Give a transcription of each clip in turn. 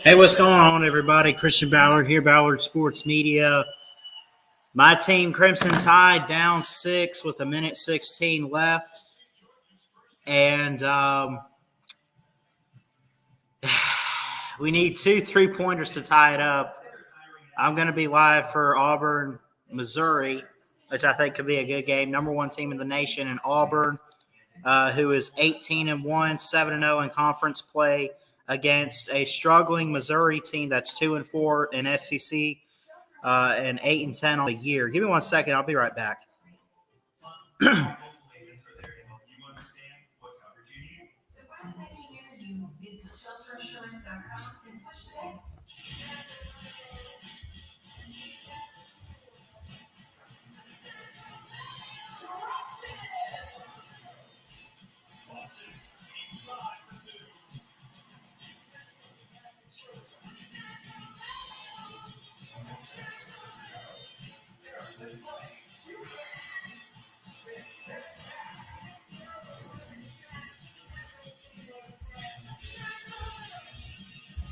Hey, what's going on, everybody? Christian Ballard here, Ballard Sports Media. My team, Crimson Tide, down 6 with a minute 16 left. And we need 2 3-pointers to tie it up. I'm going to be live for Auburn, Missouri, which I think could be a good game. Number 1 team in the nation in Auburn, who is 18-1, 7-0 in conference play, against a struggling Missouri team that's 2-4 in SEC and 8-10 on the year. Give me 1 second. I'll be right back.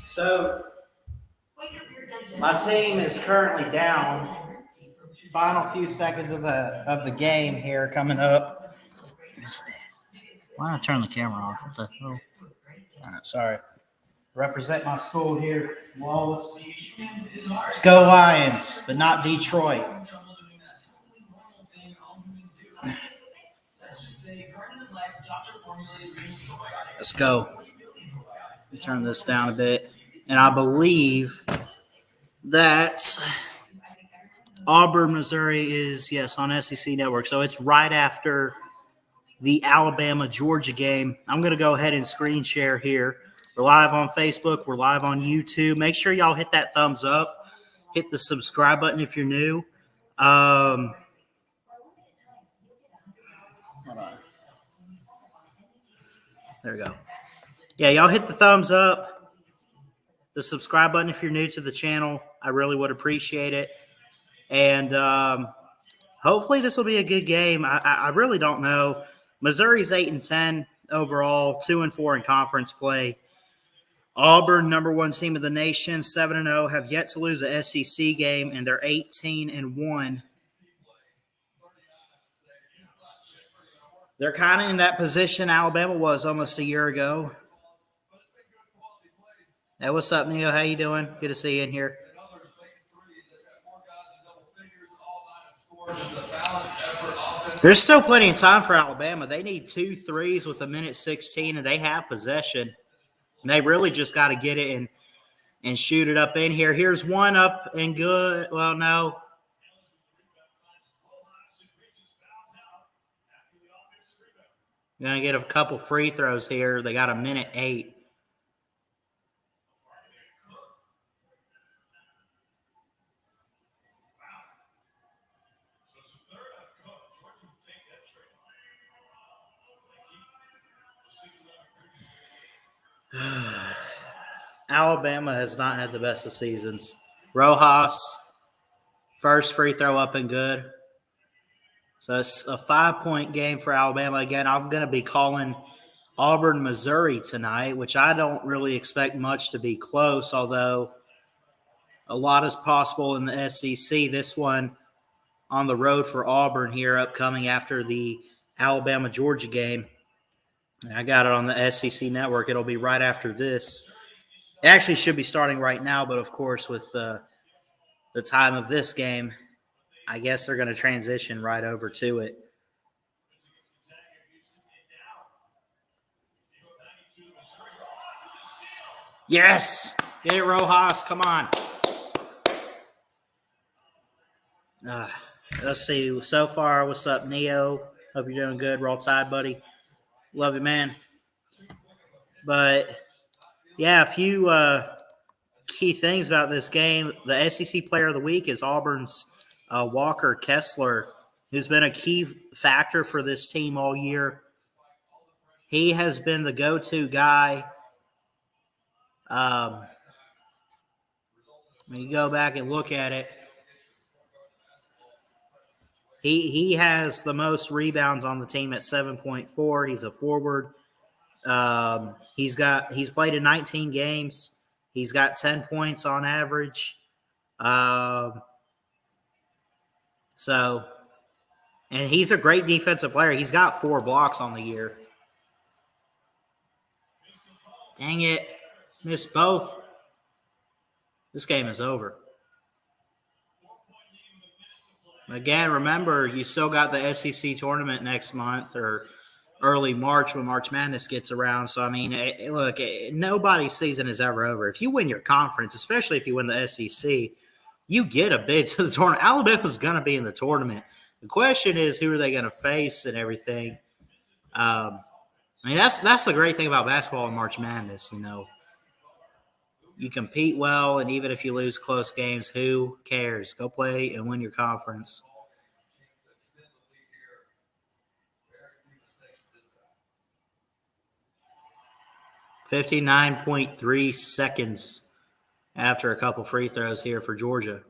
So, my team is currently down. Final few seconds of the game here coming up. Why don't I turn the camera off? What the hell? All right, sorry. Represent my school here, Wallace. Let's go Lions, but not Detroit. Let's go. Turn this down a bit. And I believe that Auburn, Missouri is, yes, on SEC Network. So it's right after the Alabama-Georgia game. I'm going to go ahead and screen share here. We're live on Facebook. We're live on YouTube. Make sure y'all hit that thumbs up. Hit the subscribe button if you're new. Hold on. There we go. Yeah, y'all hit the thumbs up, the subscribe button if you're new to the channel. I really would appreciate it. And hopefully this will be a good game. I really don't know. Missouri's 8-10 overall, 2-4 in conference play. Auburn, number 1 team of the nation, 7-0, have yet to lose a SEC game, and they're 18-1. They're kind of in that position Alabama was almost a year ago. Hey, what's up, Neil? How you doing? Good to see you in here. There's still plenty of time for Alabama. They need 2 threes with a minute 16, and they have possession. And they really just got to get it and shoot it up in here. Here's one up and good. Well, no. You're going to get a couple free throws here. They got a minute 8. Alabama has not had the best of seasons. Rojas, first free throw up and good. So it's a 5-point game for Alabama. Again, I'm going to be calling Auburn, Missouri tonight, which I don't really expect much to be close, although a lot is possible in the SEC. This one on the road for Auburn here upcoming after the Alabama-Georgia game. I got it on the SEC Network. It'll be right after this. It actually should be starting right now, but of course with the time of this game, I guess they're going to transition right over to it. Yes! Get it, Rojas. Come on. Let's see. So far, what's up, Neo? Hope you're doing good. Roll Tide, buddy. Love you, man. But, yeah, a few key things about this game. The SEC Player of the Week is Auburn's Walker Kessler, who's been a key factor for this team all year. He has been the go-to guy. When you go back and look at it, he has the most rebounds on the team at 7.4. He's a forward. He's played in 19 games. He's got 10 points on average. And he's a great defensive player. He's got 4 blocks on the year. Dang it. Missed both. This game is over. Again, remember, you still got the SEC tournament next month or early March when March Madness gets around. So, I mean, look, nobody's season is ever over. If you win your conference, especially if you win the SEC, you get a bid to the tournament. Alabama's going to be in the tournament. The question is, who are they going to face and everything? I mean, that's the great thing about basketball and March Madness, you know. You compete well, and even if you lose close games, who cares? Go play and win your conference. $59.3 seconds after a couple free throws here for Georgia.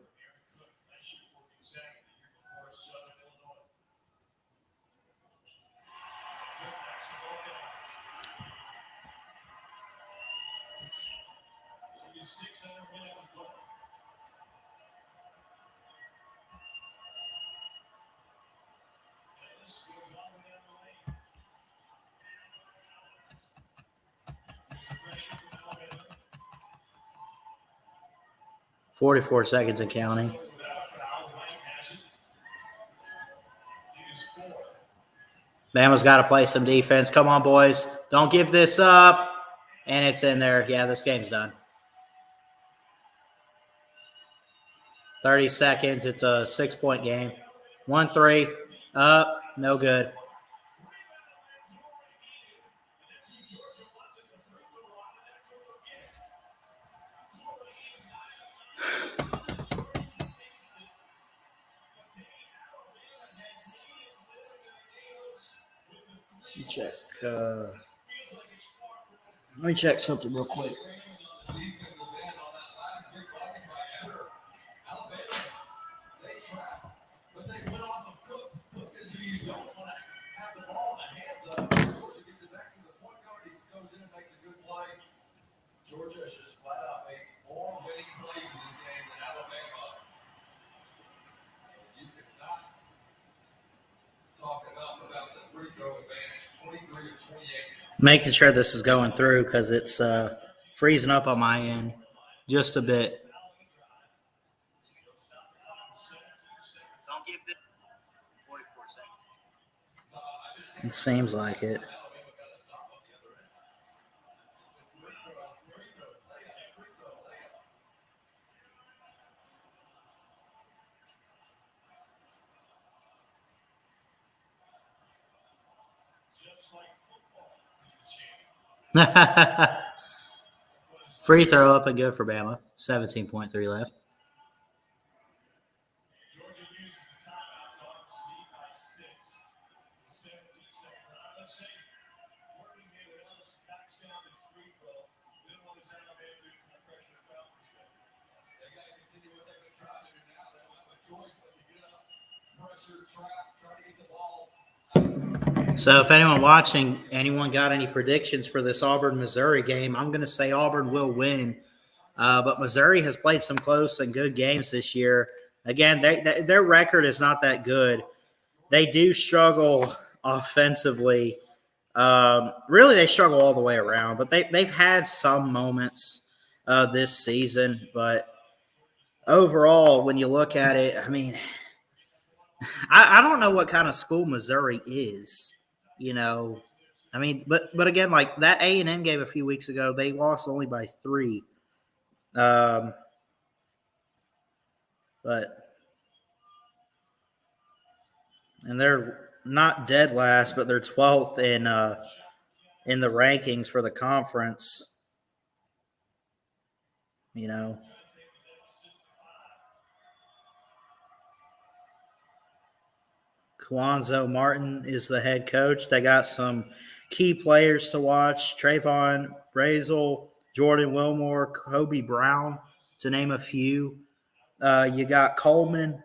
$44 seconds and counting. Bama's got to play some defense. Come on, boys. Don't give this up. And it's in there. Yeah, this game's done. 30 seconds. It's a 6-point game. 1-3. Up. No good. Let me check something real quick. Georgia has just flat out made more winning plays in this game than Alabama. You could not talk enough about the free throw advantage, 23 of 28. Making sure this is going through because it's freezing up on my end just a bit. It seems like it. Free throw up and good for Bama. 17.3 left. So if anyone watching, anyone got any predictions for this Auburn-Missouri game, I'm going to say Auburn will win. But Missouri has played some close and good games this year. Again, their record is not that good. They do struggle offensively. Really, they struggle all the way around. But they've had some moments this season. But overall, when you look at it, I mean, I don't know what kind of school Missouri is. You know, I mean, but again, like that A&M game a few weeks ago, they lost only by 3. But and they're not dead last, but they're 12th in the rankings for the conference. You know. Kwanzo Martin is the head coach. They got some key players to watch. Trayvon Brazel, Jordan Wilmore, Kobe Brown, to name a few. You got Coleman,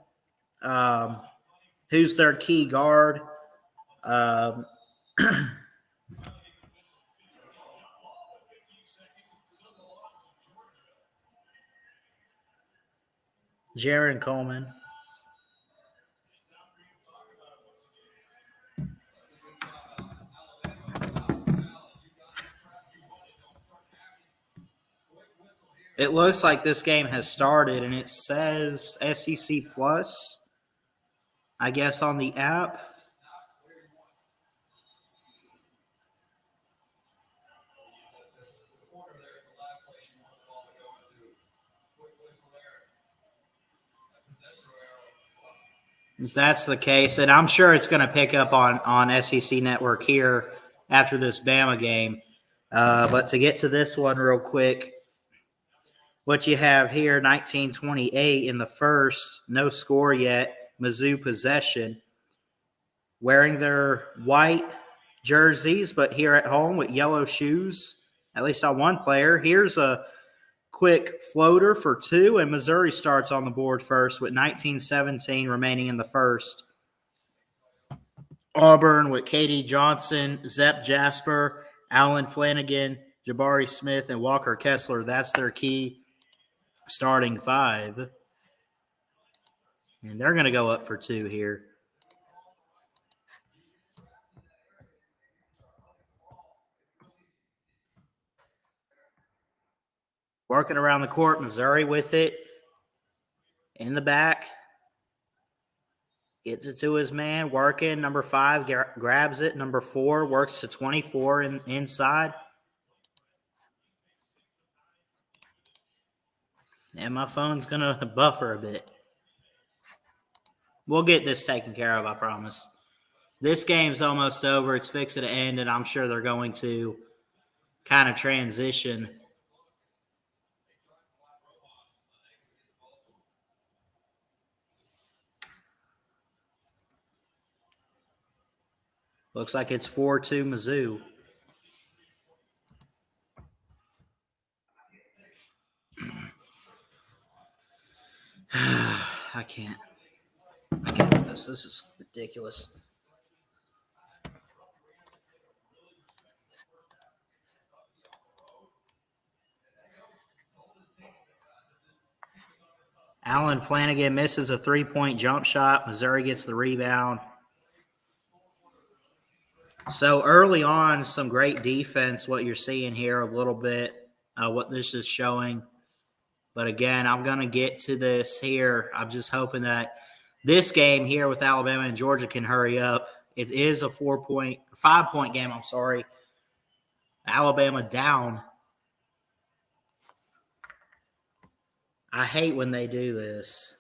who's their key guard. Jaron Coleman. It looks like this game has started, and it says SEC Plus, I guess, on the app. If that's the case, and I'm sure it's going to pick up on SEC Network here after this Bama game. But to get to this one real quick, what you have here, 1928 in the first, no score yet, Mizzou possession, wearing their white jerseys, but here at home with yellow shoes, at least on one player. Here's a quick floater for two, and Missouri starts on the board first with 19-17 remaining in the first. Auburn with Katie Johnson, Zepp Jasper, Alan Flanagan, Jabari Smith, and Walker Kessler. That's their key starting five. And they're going to go up for two here. Working around the court, Missouri with it. In the back. Gets it to his man, working. Number 5 grabs it. Number 4 works to 24 inside. And my phone's going to buffer a bit. We'll get this taken care of, I promise. This game's almost over. It's fixing to end, and I'm sure they're going to kind of transition. Looks like it's 4-2 Mizzou. I can't do this. This is ridiculous. Alan Flanagan misses a 3-point jump shot. Missouri gets the rebound. So early on, some great defense, what you're seeing here a little bit, what this is showing. But again, I'm going to get to this here. I'm just hoping that this game here with Alabama and Georgia can hurry up. It is a 5-point game, I'm sorry. Alabama down. I hate when they do this.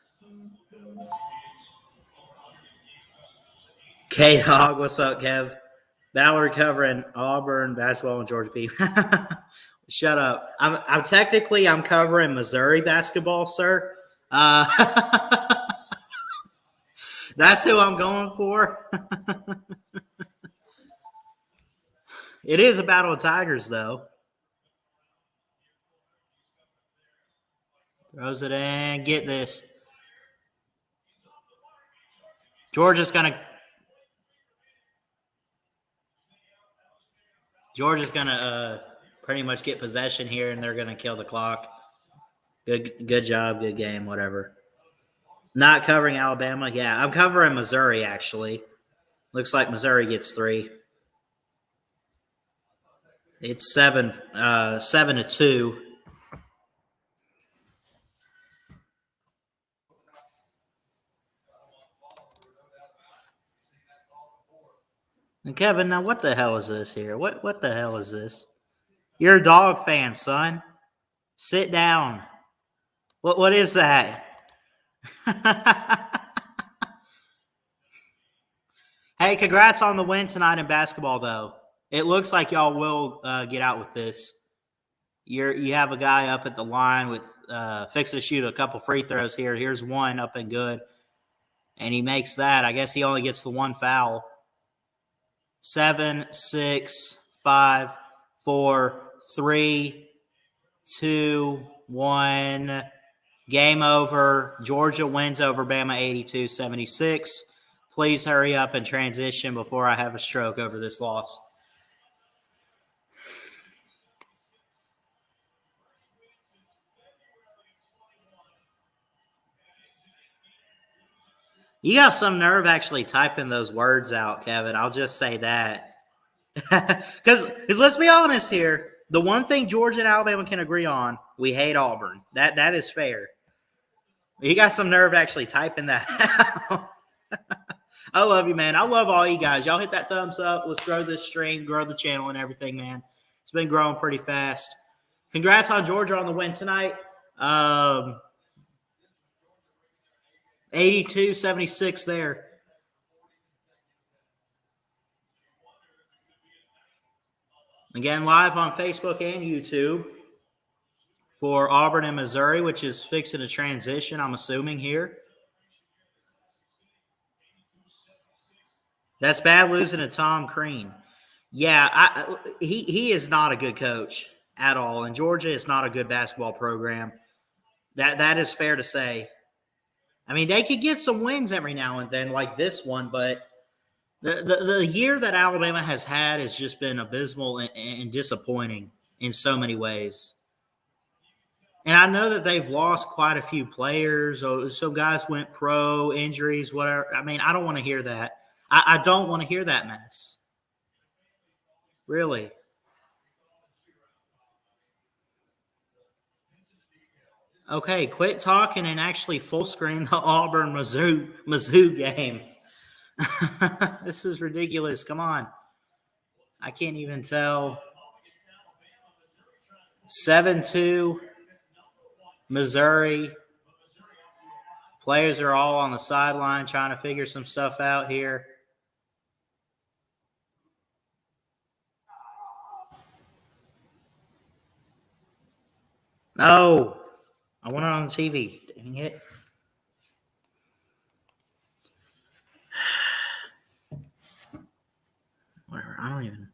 K-Dog, what's up, Kev? Ballard covering Auburn basketball and Georgia P. Shut up. I'm technically covering Missouri basketball, sir. That's who I'm going for. It is a battle of Tigers, though. Throws it in. Get this. Georgia's going to pretty much get possession here, and they're going to kill the clock. Good job, good game, whatever. Not covering Alabama. Yeah, I'm covering Missouri, actually. Looks like Missouri gets 3. It's 7-2. And Kevin, now what the hell is this here? What the hell is this? You're a dog fan, son. Sit down. What is that? Hey, congrats on the win tonight in basketball, though. It looks like y'all will get out with this. You have a guy up at the line with fixing to shoot a couple free throws here. Here's one up and good. And he makes that. I guess he only gets the one foul. 7, 6, 5, 4, 3, 2, 1. Game over. Georgia wins over Bama 82-76. Please hurry up and transition before I have a stroke over this loss. You got some nerve actually typing those words out, Kevin. I'll just say that. Because let's be honest here, the one thing Georgia and Alabama can agree on, we hate Auburn. That is fair. You got some nerve actually typing that out. I love you, man. I love all you guys. Y'all hit that thumbs up. Let's grow this stream, grow the channel and everything, man. It's been growing pretty fast. Congrats on Georgia on the win tonight. 82-76 there. Again, live on Facebook and YouTube for Auburn and Missouri, which is fixing a transition, I'm assuming, here. That's bad losing to Tom Crean. Yeah, he is not a good coach at all, and Georgia is not a good basketball program. That is fair to say. I mean, they could get some wins every now and then, like this one, but the year that Alabama has had has just been abysmal and disappointing in so many ways. And I know that they've lost quite a few players. So guys went pro, injuries, whatever. I mean, I don't want to hear that. I don't want to hear that mess. Really. Okay, quit talking and actually full screen the Auburn Mizzou game. This is ridiculous. Come on. I can't even tell. 7-2 Missouri. Players are all on the sideline trying to figure some stuff out here. No. I want it on the TV. Dang it. Whatever. I don't even.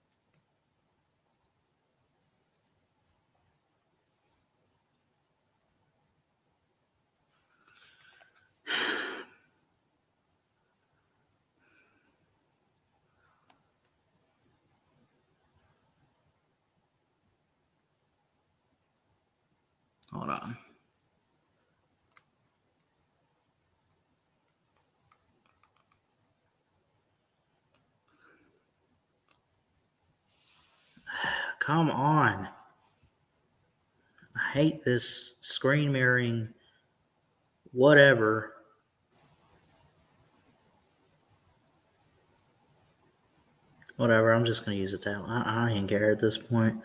Hold on. Come on. I hate this screen mirroring whatever. Whatever, I'm just going to use a towel. I ain't care at this point.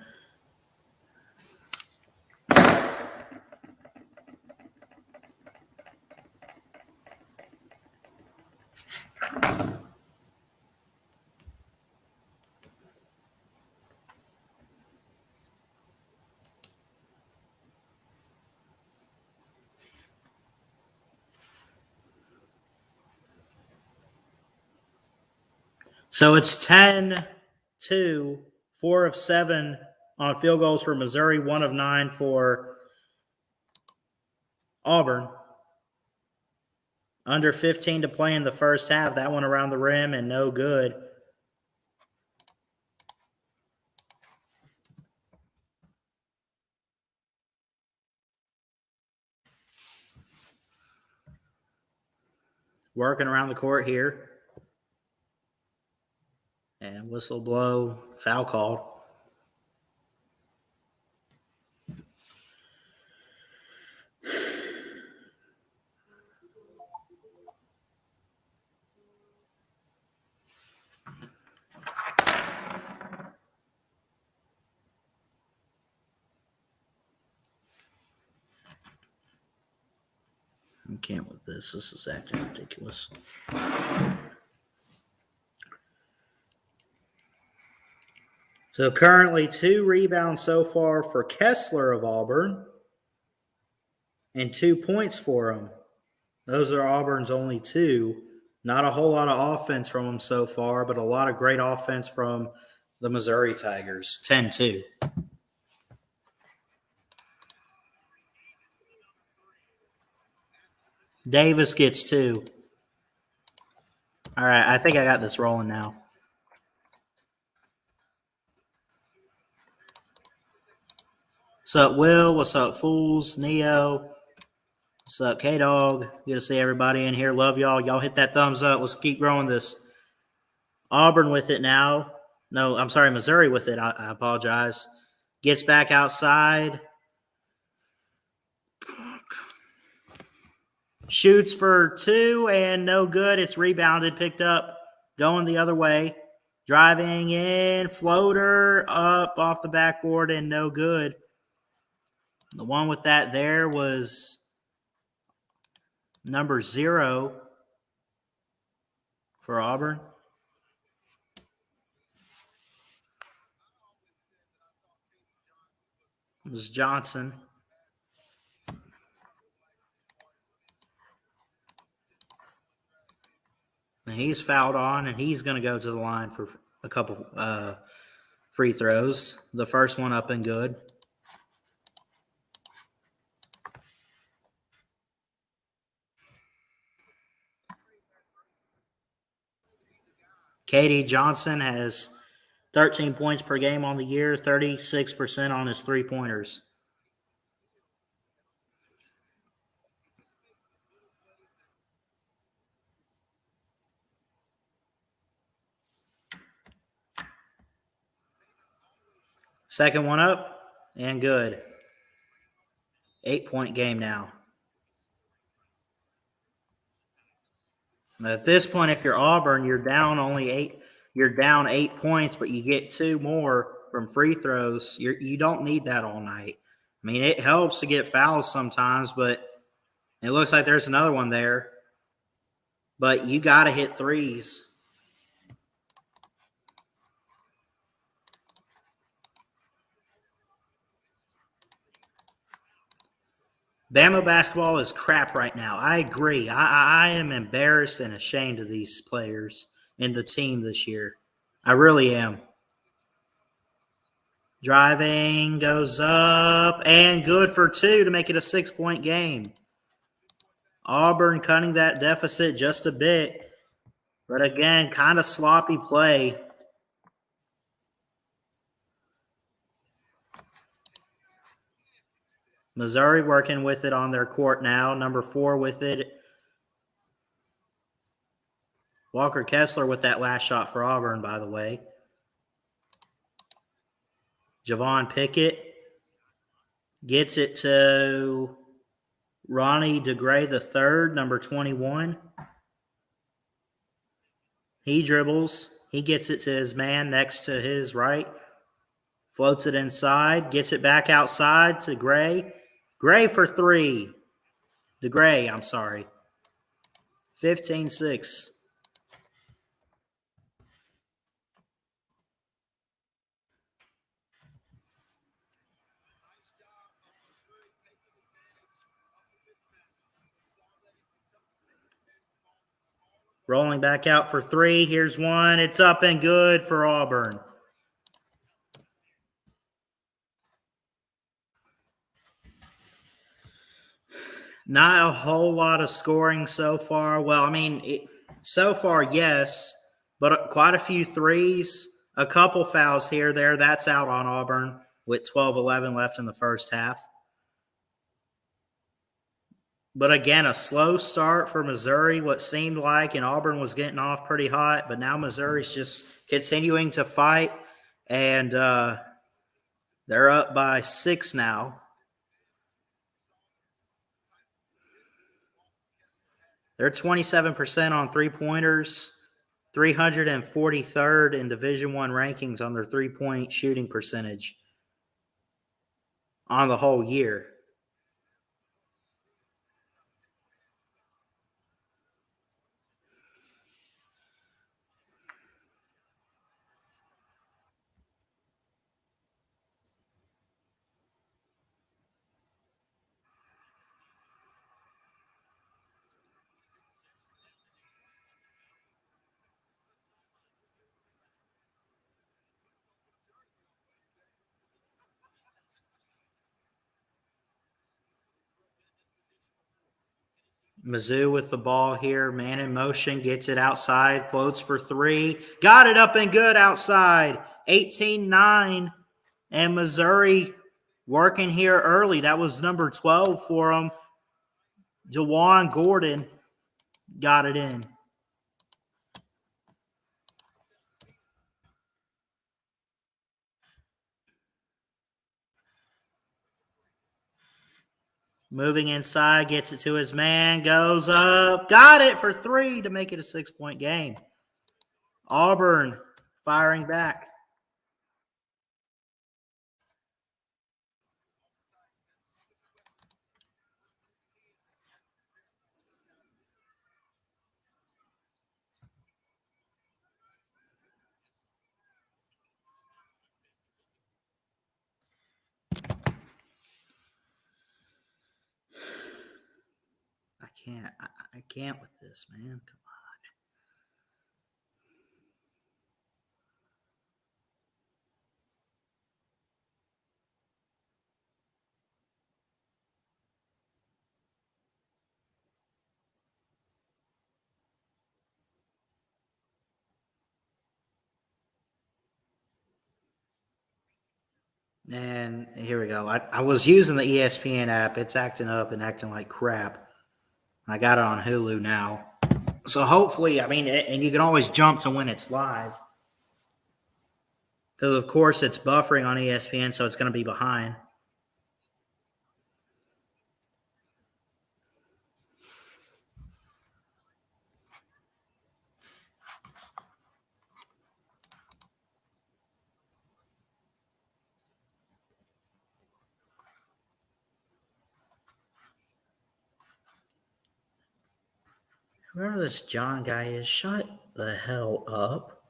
So it's 10-2, 4 of 7 on field goals for Missouri, 1 of 9 for Auburn. Under 15 to play in the first half. That one around the rim and no good. Working around the court here. And whistle blow, foul called. I can't with this. This is acting ridiculous. So currently 2 rebounds so far for Kessler of Auburn and 2 points for him. Those are Auburn's only 2. Not a whole lot of offense from them so far, but a lot of great offense from the Missouri Tigers. 10-2. Davis gets 2. All right, I think I got this rolling now. What's up, Will? What's up, Fools? Neo? What's up, K-Dog? Good to see everybody in here. Love y'all. Y'all hit that thumbs up. Let's keep growing this. Auburn with it now. No, I'm sorry, Missouri with it. I apologize. Gets back outside. Shoots for 2 and no good. It's rebounded, picked up, going the other way. Driving in, floater up off the backboard and no good. The one with that there was number 0 for Auburn. It was Johnson. And he's fouled on, and he's going to go to the line for a couple free throws. The first one up and good. Katie Johnson has 13 points per game on the year, 36% on his three-pointers. Second one up and good. 8-point game now. At this point, if you're Auburn, you're down only 8. You're down 8 points, but you get 2 more from free throws. You don't need that all night. I mean, it helps to get fouls sometimes, but it looks like there's another one there. But you got to hit threes. Bama basketball is crap right now. I agree. I am embarrassed and ashamed of these players and the team this year. I really am. Driving, goes up, and good for 2 to make it a 6-point game. Auburn cutting that deficit just a bit. But again, kind of sloppy play. Missouri working with it on their court now. Number 4 with it. Walker Kessler with that last shot for Auburn, by the way. Javon Pickett gets it to Ronnie DeGray III, number 21. He dribbles. He gets it to his man next to his right. Floats it inside. Gets it back outside to Gray. Gray for 3. DeGray, I'm sorry. 15-6. Rolling back out for 3. Here's one. It's up and good for Auburn. Not a whole lot of scoring so far. Well, I mean, so far, yes, but quite a few threes, a couple fouls here, there. That's out on Auburn with 12-11 left in the first half. But again, a slow start for Missouri, what seemed like, and Auburn was getting off pretty hot, but now Missouri's just continuing to fight, and they're up by 6 now. They're 27% on three-pointers, 343rd in Division I rankings on their three-point shooting percentage on the whole year. Mizzou with the ball here, man in motion, gets it outside, floats for 3. Got it up and good outside, 18-9. And Missouri working here early. That was number 12 for them. Jawan Gordon got it in. Moving inside, gets it to his man, goes up, got it for 3 to make it a 6-point game. Auburn firing back. I can't with this, man. Come on. And here we go. I was using the ESPN app. It's acting up and acting like crap. I got it on Hulu now. So hopefully, I mean, and you can always jump to when it's live. Because, of course, it's buffering on ESPN, so it's going to be behind. Whoever this John guy is, shut the hell up.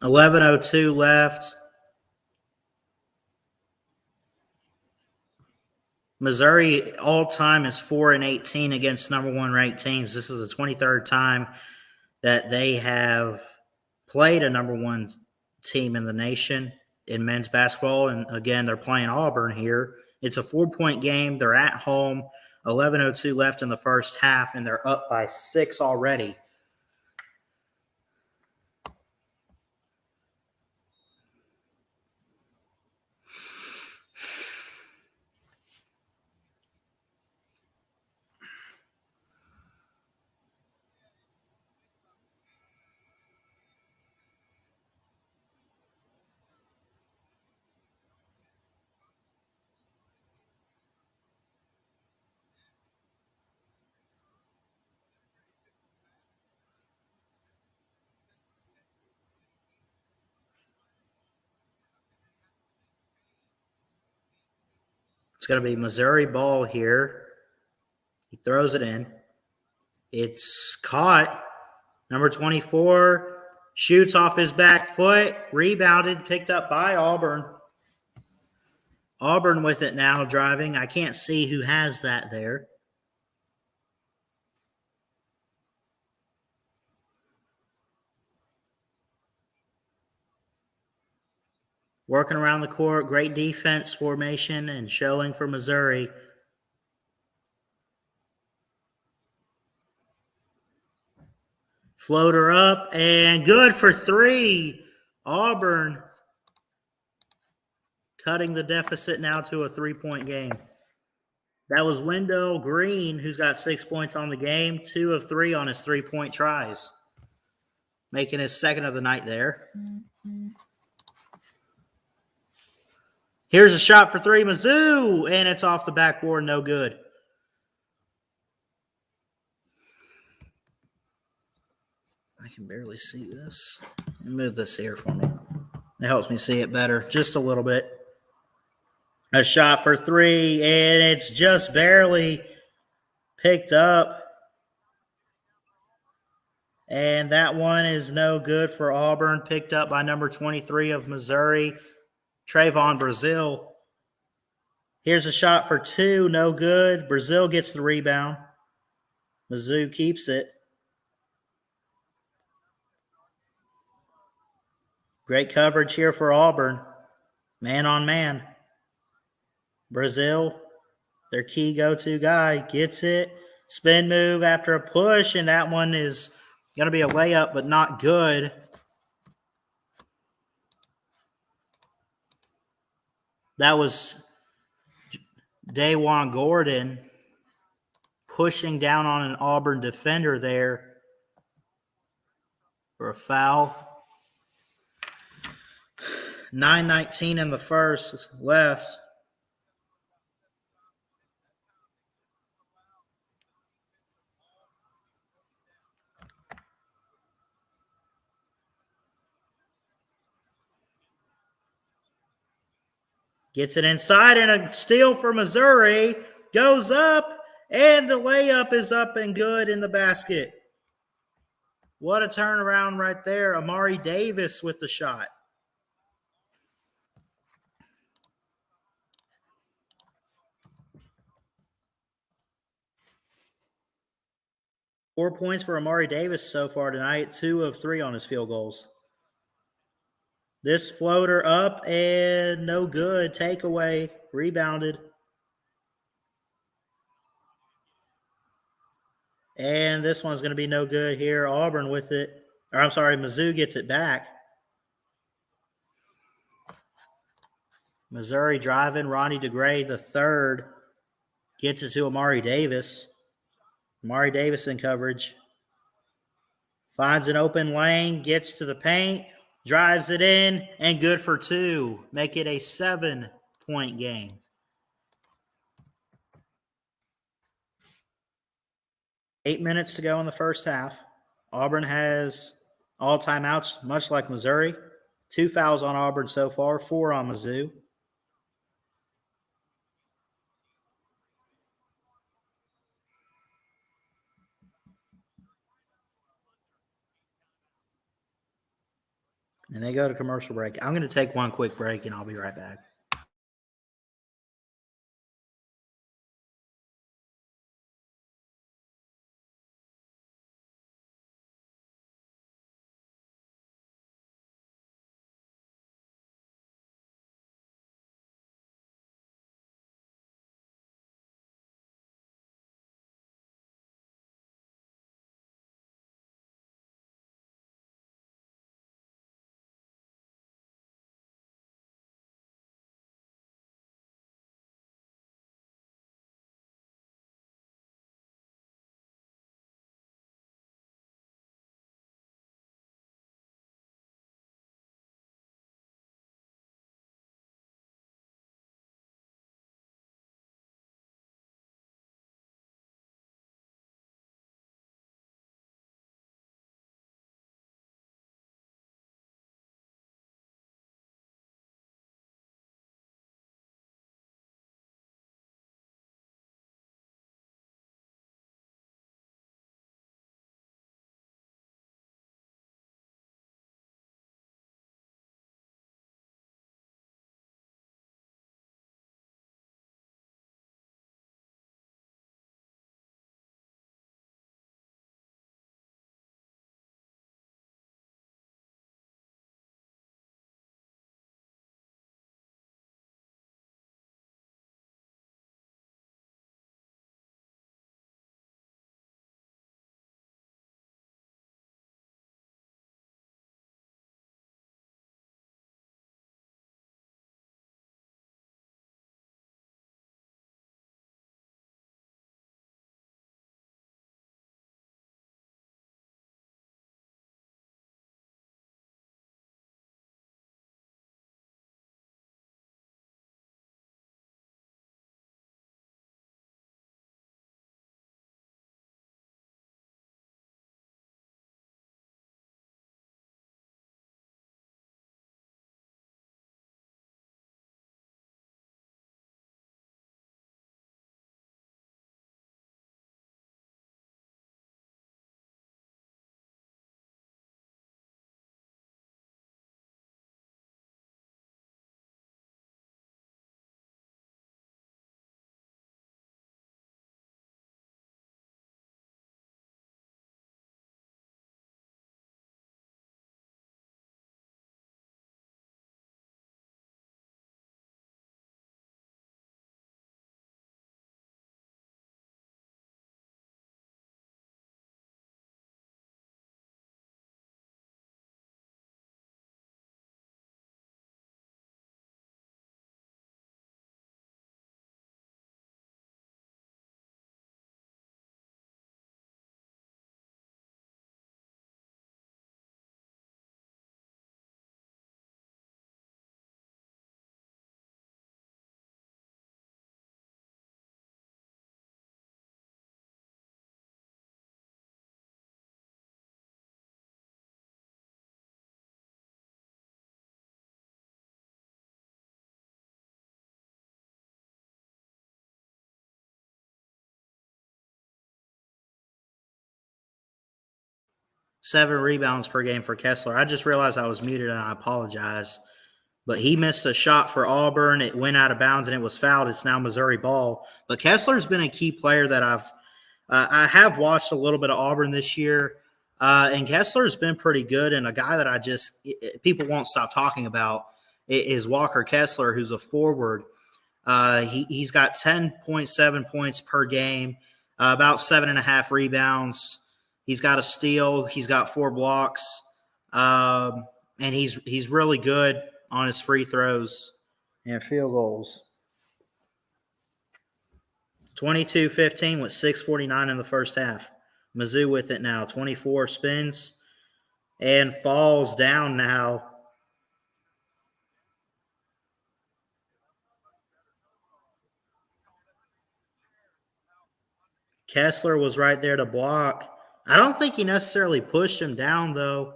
$11:02 left. Missouri all-time is 4-18 against number 1 ranked teams. This is the 23rd time that they have played a number 1 team in the nation in men's basketball. And, again, they're playing Auburn here. It's a 4-point game. They're at home. 11:02 left in the first half, and they're up by 6 already. It's going to be Missouri ball here. He throws it in. It's caught. Number 24 shoots off his back foot. Rebounded, picked up by Auburn. Auburn with it now, driving. I can't see who has that there. Working around the court, great defense formation and showing for Missouri. Floater up and good for 3. Auburn cutting the deficit now to a 3-point game. That was Wendell Green, who's got 6 points on the game, 2 of 3 on his 3-point tries, making his second of the night there. Here's a shot for 3, Mizzou, and it's off the backboard, no good. I can barely see this. Move this here for me. It helps me see it better, just a little bit. A shot for 3, and it's just barely picked up. And that one is no good for Auburn, picked up by number 23 of Missouri, Trayvon Brazil. Here's a shot for 2, no good. Brazil gets the rebound. Mizzou keeps it. Great coverage here for Auburn. Man on man. Brazil, their key go-to guy, gets it. Spin move after a push, and that one is going to be a layup, but not good. That was Dajuan Gordon pushing down on an Auburn defender there for a foul. 9:19 in the first left. Gets it inside, and a steal for Missouri. Goes up, and the layup is up and good in the basket. What a turnaround right there. Amari Davis with the shot. Four points for Amari Davis so far tonight, 2 of 3 on his field goals. This floater up and no good. Takeaway, rebounded. And this one's going to be no good here. Auburn with it. Or I'm sorry, Mizzou gets it back. Missouri driving. Ronnie DeGray, the third, gets it to Amari Davis. Amari Davis in coverage. Finds an open lane, gets to the paint, drives it in, and good for 2. Make it a 7-point game. Eight minutes to go in the first half. Auburn has all timeouts, much like Missouri. 2 fouls on Auburn so far, 4 on Mizzou. And they go to commercial break. I'm going to take one quick break, and I'll be right back. 7 rebounds per game for Kessler. I just realized I was muted, and I apologize. But he missed a shot for Auburn. It went out of bounds, and it was fouled. It's now Missouri ball. But Kessler's been a key player that I have watched a little bit of Auburn this year. And Kessler's been pretty good, and a guy that people won't stop talking about is Walker Kessler, who's a forward. He's got 10.7 points per game, about 7.5 rebounds. He's got a steal. He's got 4 blocks, and he's really good on his free throws and field goals. 22-15 with 6:49 in the first half. Mizzou with it now. 24 spins and falls down now. Kessler was right there to block. I don't think he necessarily pushed him down, though.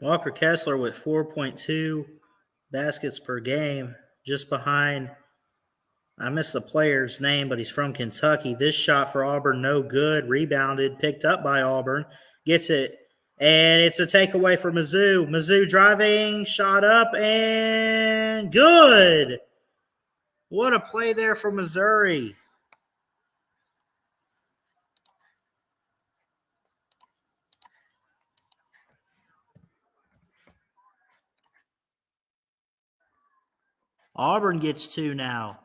Walker Kessler with 4.2 baskets per game, just behind, I missed the player's name, but he's from Kentucky. This shot for Auburn, no good. Rebounded, picked up by Auburn. Gets it, and it's a takeaway for Mizzou. Mizzou driving, shot up, and good. What a play there for Missouri. Auburn gets 2 now.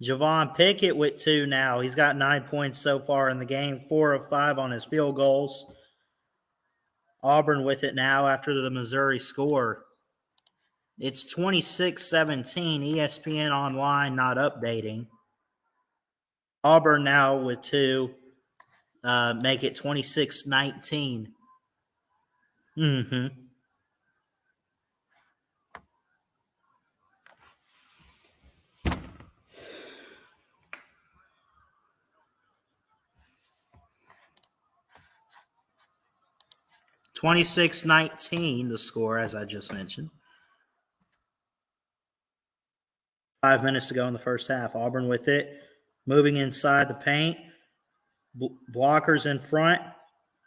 Javon Pickett with 2 now. He's got 9 points so far in the game, 4 of 5 on his field goals. Auburn with it now after the Missouri score. It's 26-17. ESPN Online not updating. Auburn now with 2. Make it 26-19. 26-19, the score, as I just mentioned. 5 minutes to go in the first half. Auburn with it, moving inside the paint. Blockers in front,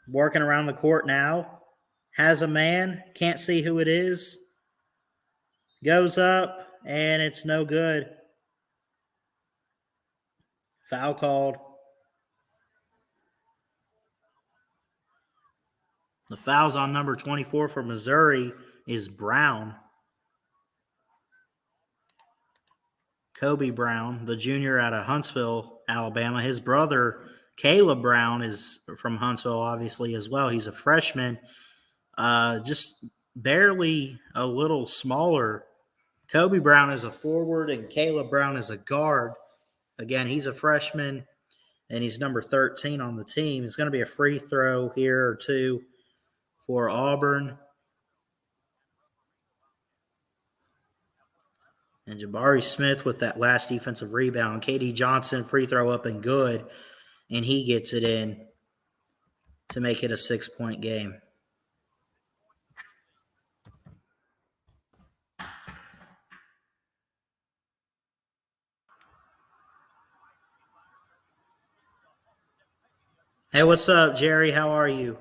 working around the court now. Has a man, can't see who it is. Goes up, and it's no good. Foul called. The foul's on number 24 for Missouri is Brown. Kobe Brown, the junior out of Huntsville, Alabama. His brother, Caleb Brown, is from Huntsville, obviously, as well. He's a freshman, just barely a little smaller. Kobe Brown is a forward, and Caleb Brown is a guard. Again, he's a freshman, and he's number 13 on the team. It's going to be a free throw here or two for Auburn. And Jabari Smith with that last defensive rebound. KD Johnson, free throw up and good. And he gets it in to make it a 6-point game. Hey, what's up, Jerry? How are you?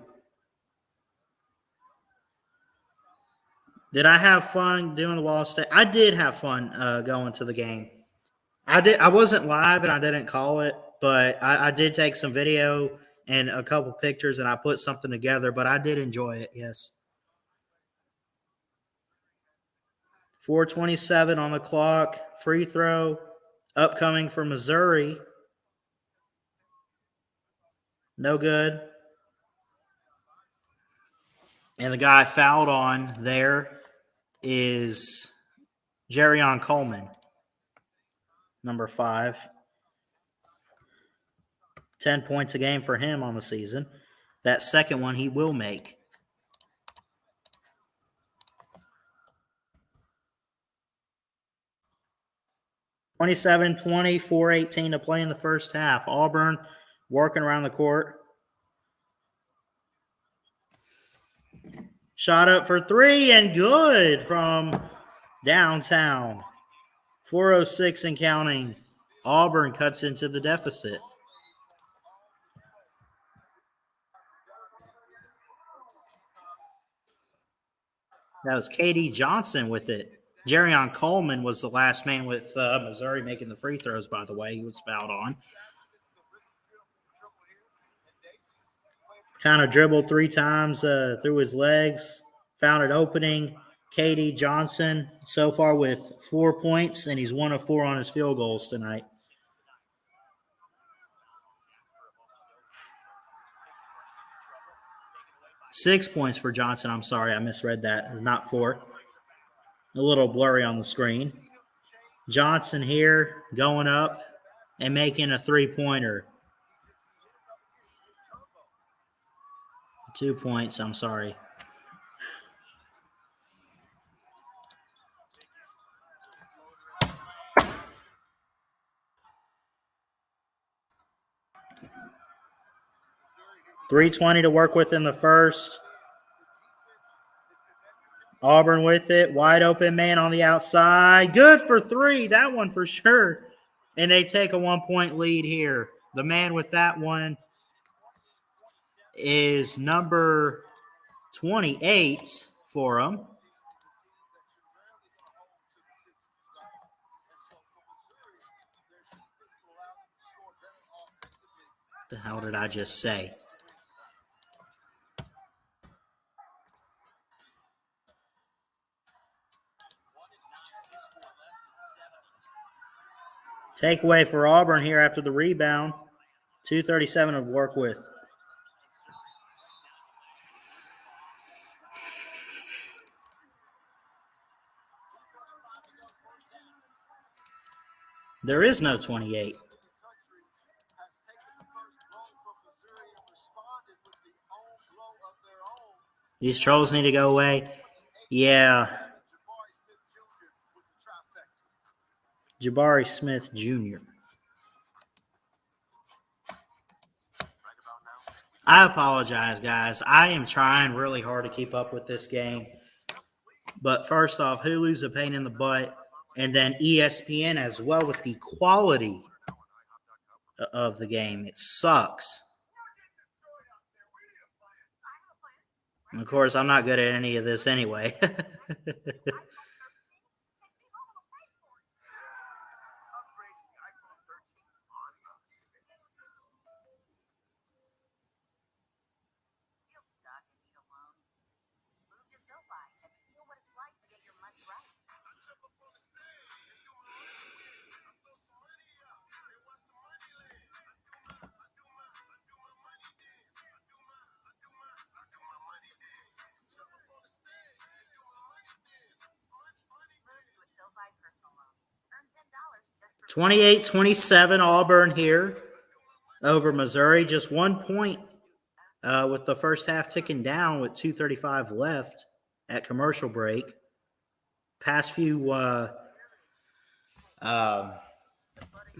Did I have fun doing the Wall State? I did have fun going to the game. I wasn't live and I didn't call it, but I did take some video and a couple pictures and I put something together, but I did enjoy it, yes. 4:27 on the clock. Free throw upcoming for Missouri. No good. And the guy fouled on there is Jerrion Coleman, number 5. 10 points a game for him on the season. That second one he will make. 27-20, 4:18 to play in the first half. Auburn working around the court. Shot up for three and good from downtown. 4:06 and counting. Auburn cuts into the deficit. That was K.D. Johnson with it. Jerrion Coleman was the last man with Missouri making the free throws, by the way. He was fouled on. Kind of dribbled 3 times through his legs. Found an opening. K.D. Johnson so far with 4 points, and he's 1 of 4 on his field goals tonight. Six points for Johnson. I'm sorry, I misread that. It's not 4. A little blurry on the screen. Johnson here going up and making a 3-pointer. 2 points, I'm sorry. .320 to work with in the first. Auburn with it. Wide open man on the outside. Good for 3. That one for sure. And they take a 1-point lead here. The man with that one is number 28 for them. What the hell did I just say? Takeaway for Auburn here after the rebound. 2:37 to work with. There is no 28. These trolls need to go away. Yeah. Jabari Smith Jr. I apologize, guys. I am trying really hard to keep up with this game. But first off, Hulu's a pain in the butt. And then ESPN as well with the quality of the game. It sucks. And of course, I'm not good at any of this anyway. 28-27 Auburn here over Missouri. Just 1 point with the first half ticking down with 2:35 left at commercial break. Past few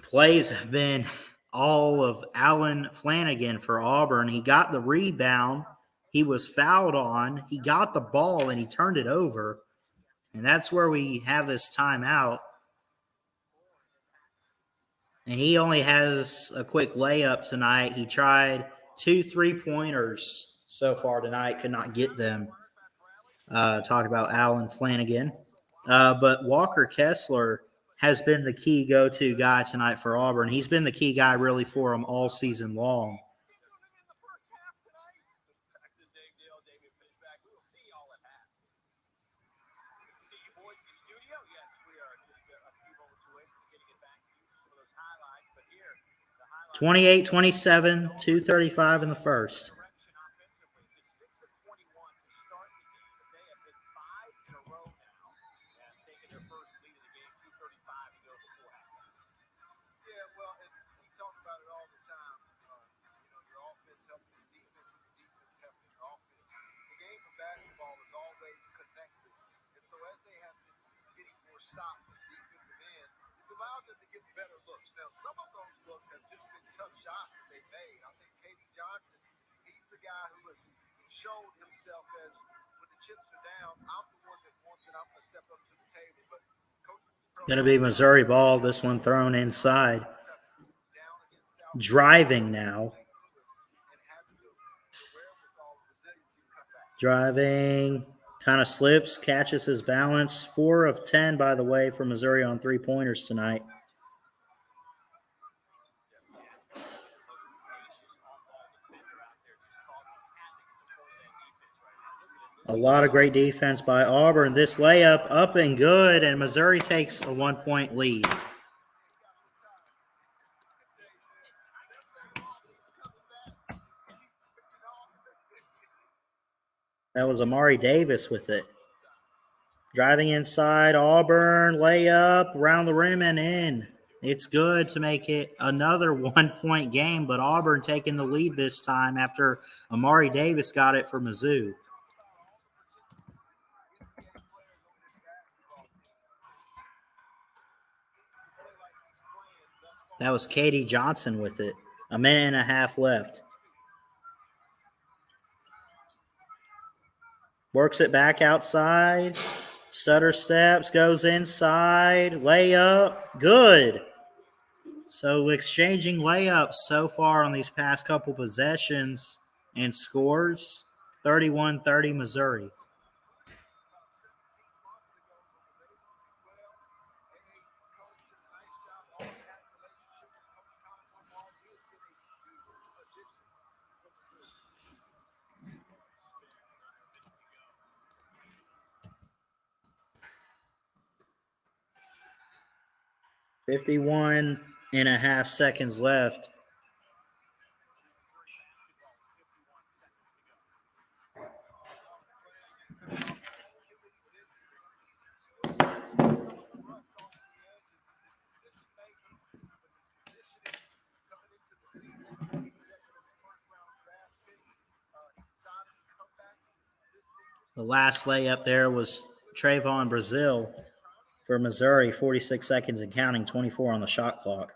plays have been all of Allen Flanagan for Auburn. He got the rebound. He was fouled on. He got the ball, and he turned it over. And that's where we have this timeout. And he only has a quick layup tonight. He tried 2 3-pointers so far tonight, could not get them. Talk about Allen Flanagan. But Walker Kessler has been the key go-to guy tonight for Auburn. He's been the key guy really for them all season long. (28-27), 2:35 in the first. Going to be Missouri ball. This one thrown inside. Driving now. Driving. Kind of slips, catches his balance. 4 of 10, by the way, for Missouri on three-pointers tonight. A lot of great defense by Auburn. This layup up and good, and Missouri takes a 1-point lead. That was Amari Davis with it. Driving inside, Auburn, layup, around the rim and in. It's good to make it another 1-point game, but Auburn taking the lead this time after Amari Davis got it for Mizzou. That was Katie Johnson with it. A minute and a half left. Works it back outside. Stutter steps, goes inside. Layup, good. So exchanging layups so far on these past couple possessions and scores. 31-30 Missouri. .51 and a half seconds left. The last layup there was Trayvon Brazil for Missouri, 46 seconds and counting, 24 on the shot clock.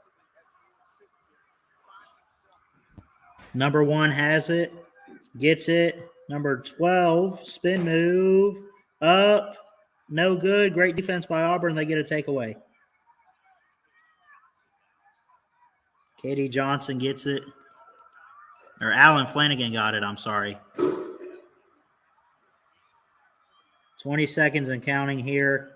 Number 1 has it, gets it. Number 12, spin move, up, no good. Great defense by Auburn. They get a takeaway. Katie Johnson gets it. Or Alan Flanagan got it, I'm sorry. 20 seconds and counting here.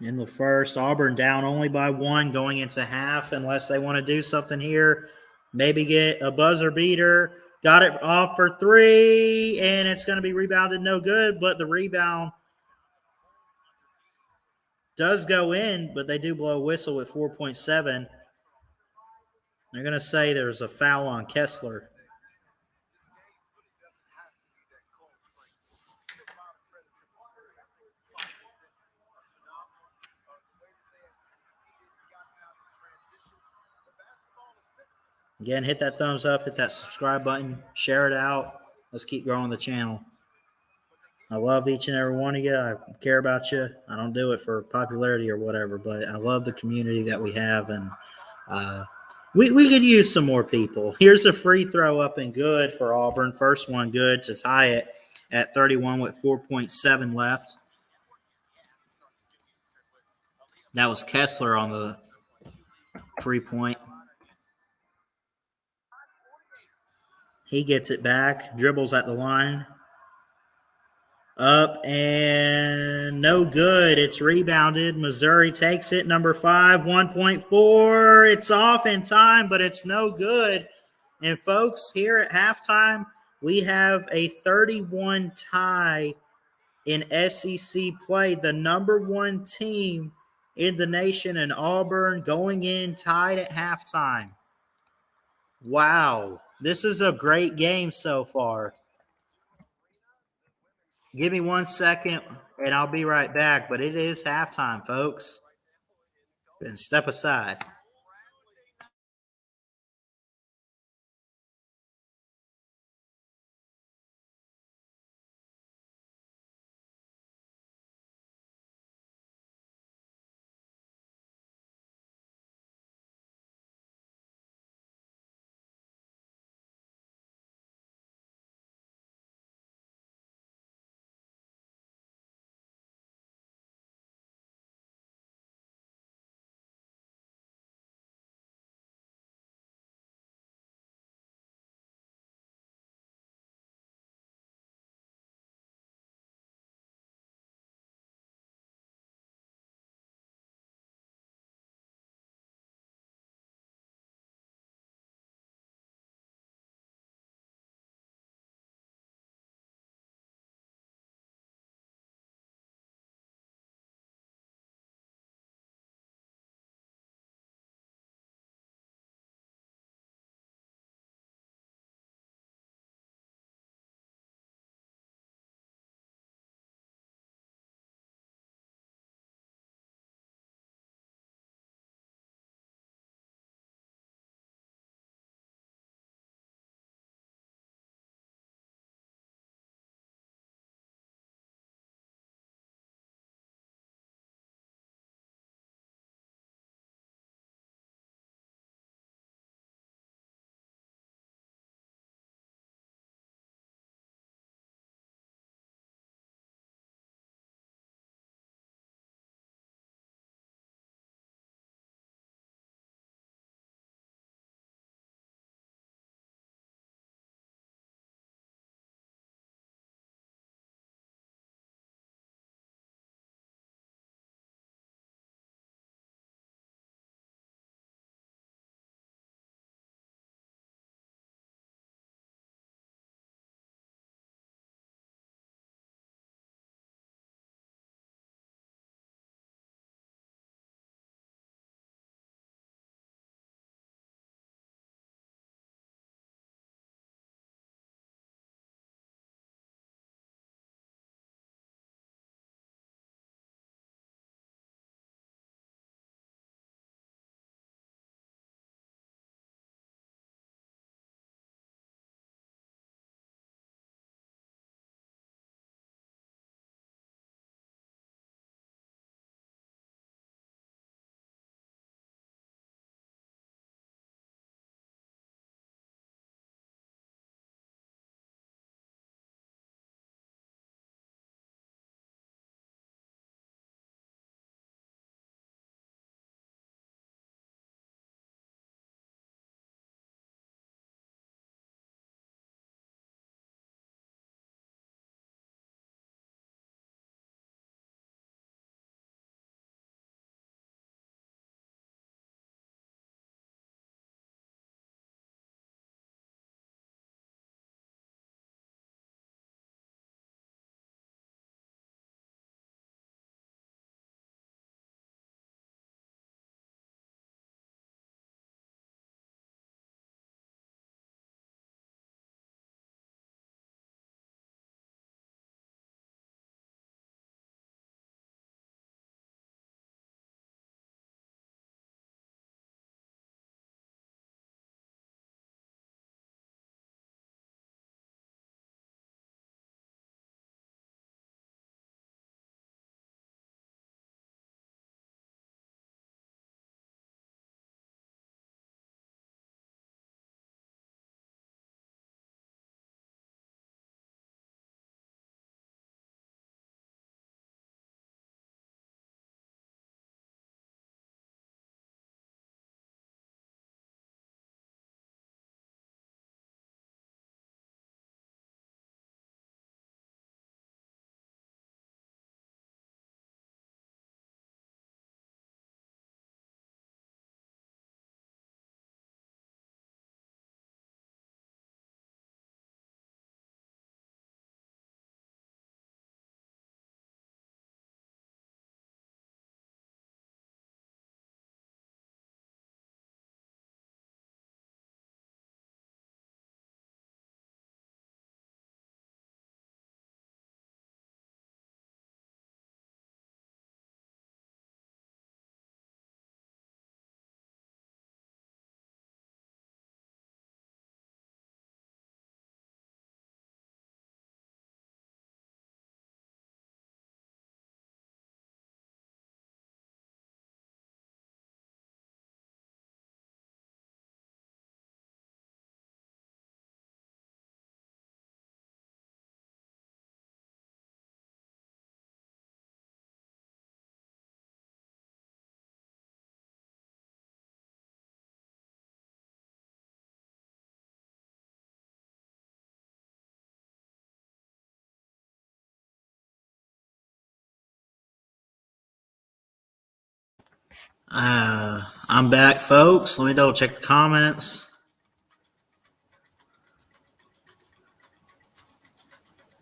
In the first, Auburn down only by 1 going into half unless they want to do something here. Maybe get a buzzer beater. Got it off for 3, and it's going to be rebounded no good, but the rebound does go in, but they do blow a whistle with 4.7. They're going to say there's a foul on Kessler. Again, hit that thumbs up, hit that subscribe button, share it out. Let's keep growing the channel. I love each and every one of you. I care about you. I don't do it for popularity or whatever, but I love the community that we have, and we could use some more people. Here's a free throw up and good for Auburn. First one good to tie it at 31 with 4.7 left. That was Kessler on the free point. He gets it back, dribbles at the line. Up and no good. It's rebounded. Missouri takes it. Number 5, 1.4. It's off in time, but it's no good. And folks, here at halftime, we have a 31 tie in SEC play. The number 1 team in the nation in Auburn going in tied at halftime. Wow. This is a great game so far. Give me 1 second, and I'll be right back. But it is halftime, folks. And step aside. I'm back, folks. Let me double check the comments.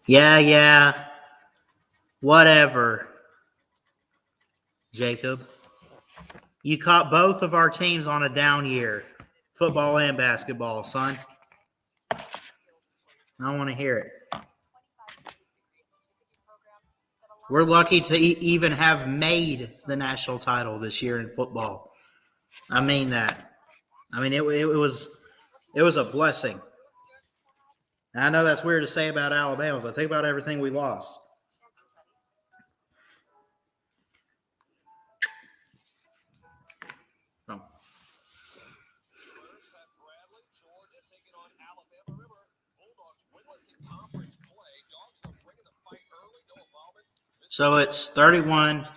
Yeah. Whatever, Jacob. You caught both of our teams on a down year, football and basketball, son. I want to hear it. We're lucky to even have made the national title this year in football. I mean that. I mean, it was a blessing. I know that's weird to say about Alabama, but think about everything we lost. Oh. So it's 31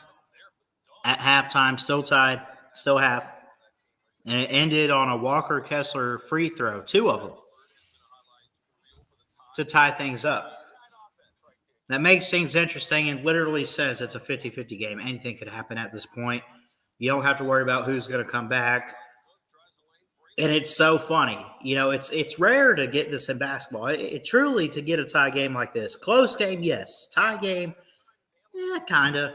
at halftime, still tied, still half. And it ended on a Walker Kessler free throw, 2 of them, to tie things up. That makes things interesting and literally says it's a 50-50 game. Anything could happen at this point. You don't have to worry about who's going to come back. And it's so funny. You know, it's rare to get this in basketball. It truly, to get a tie game like this. Close game, yes. Tie game, kind of.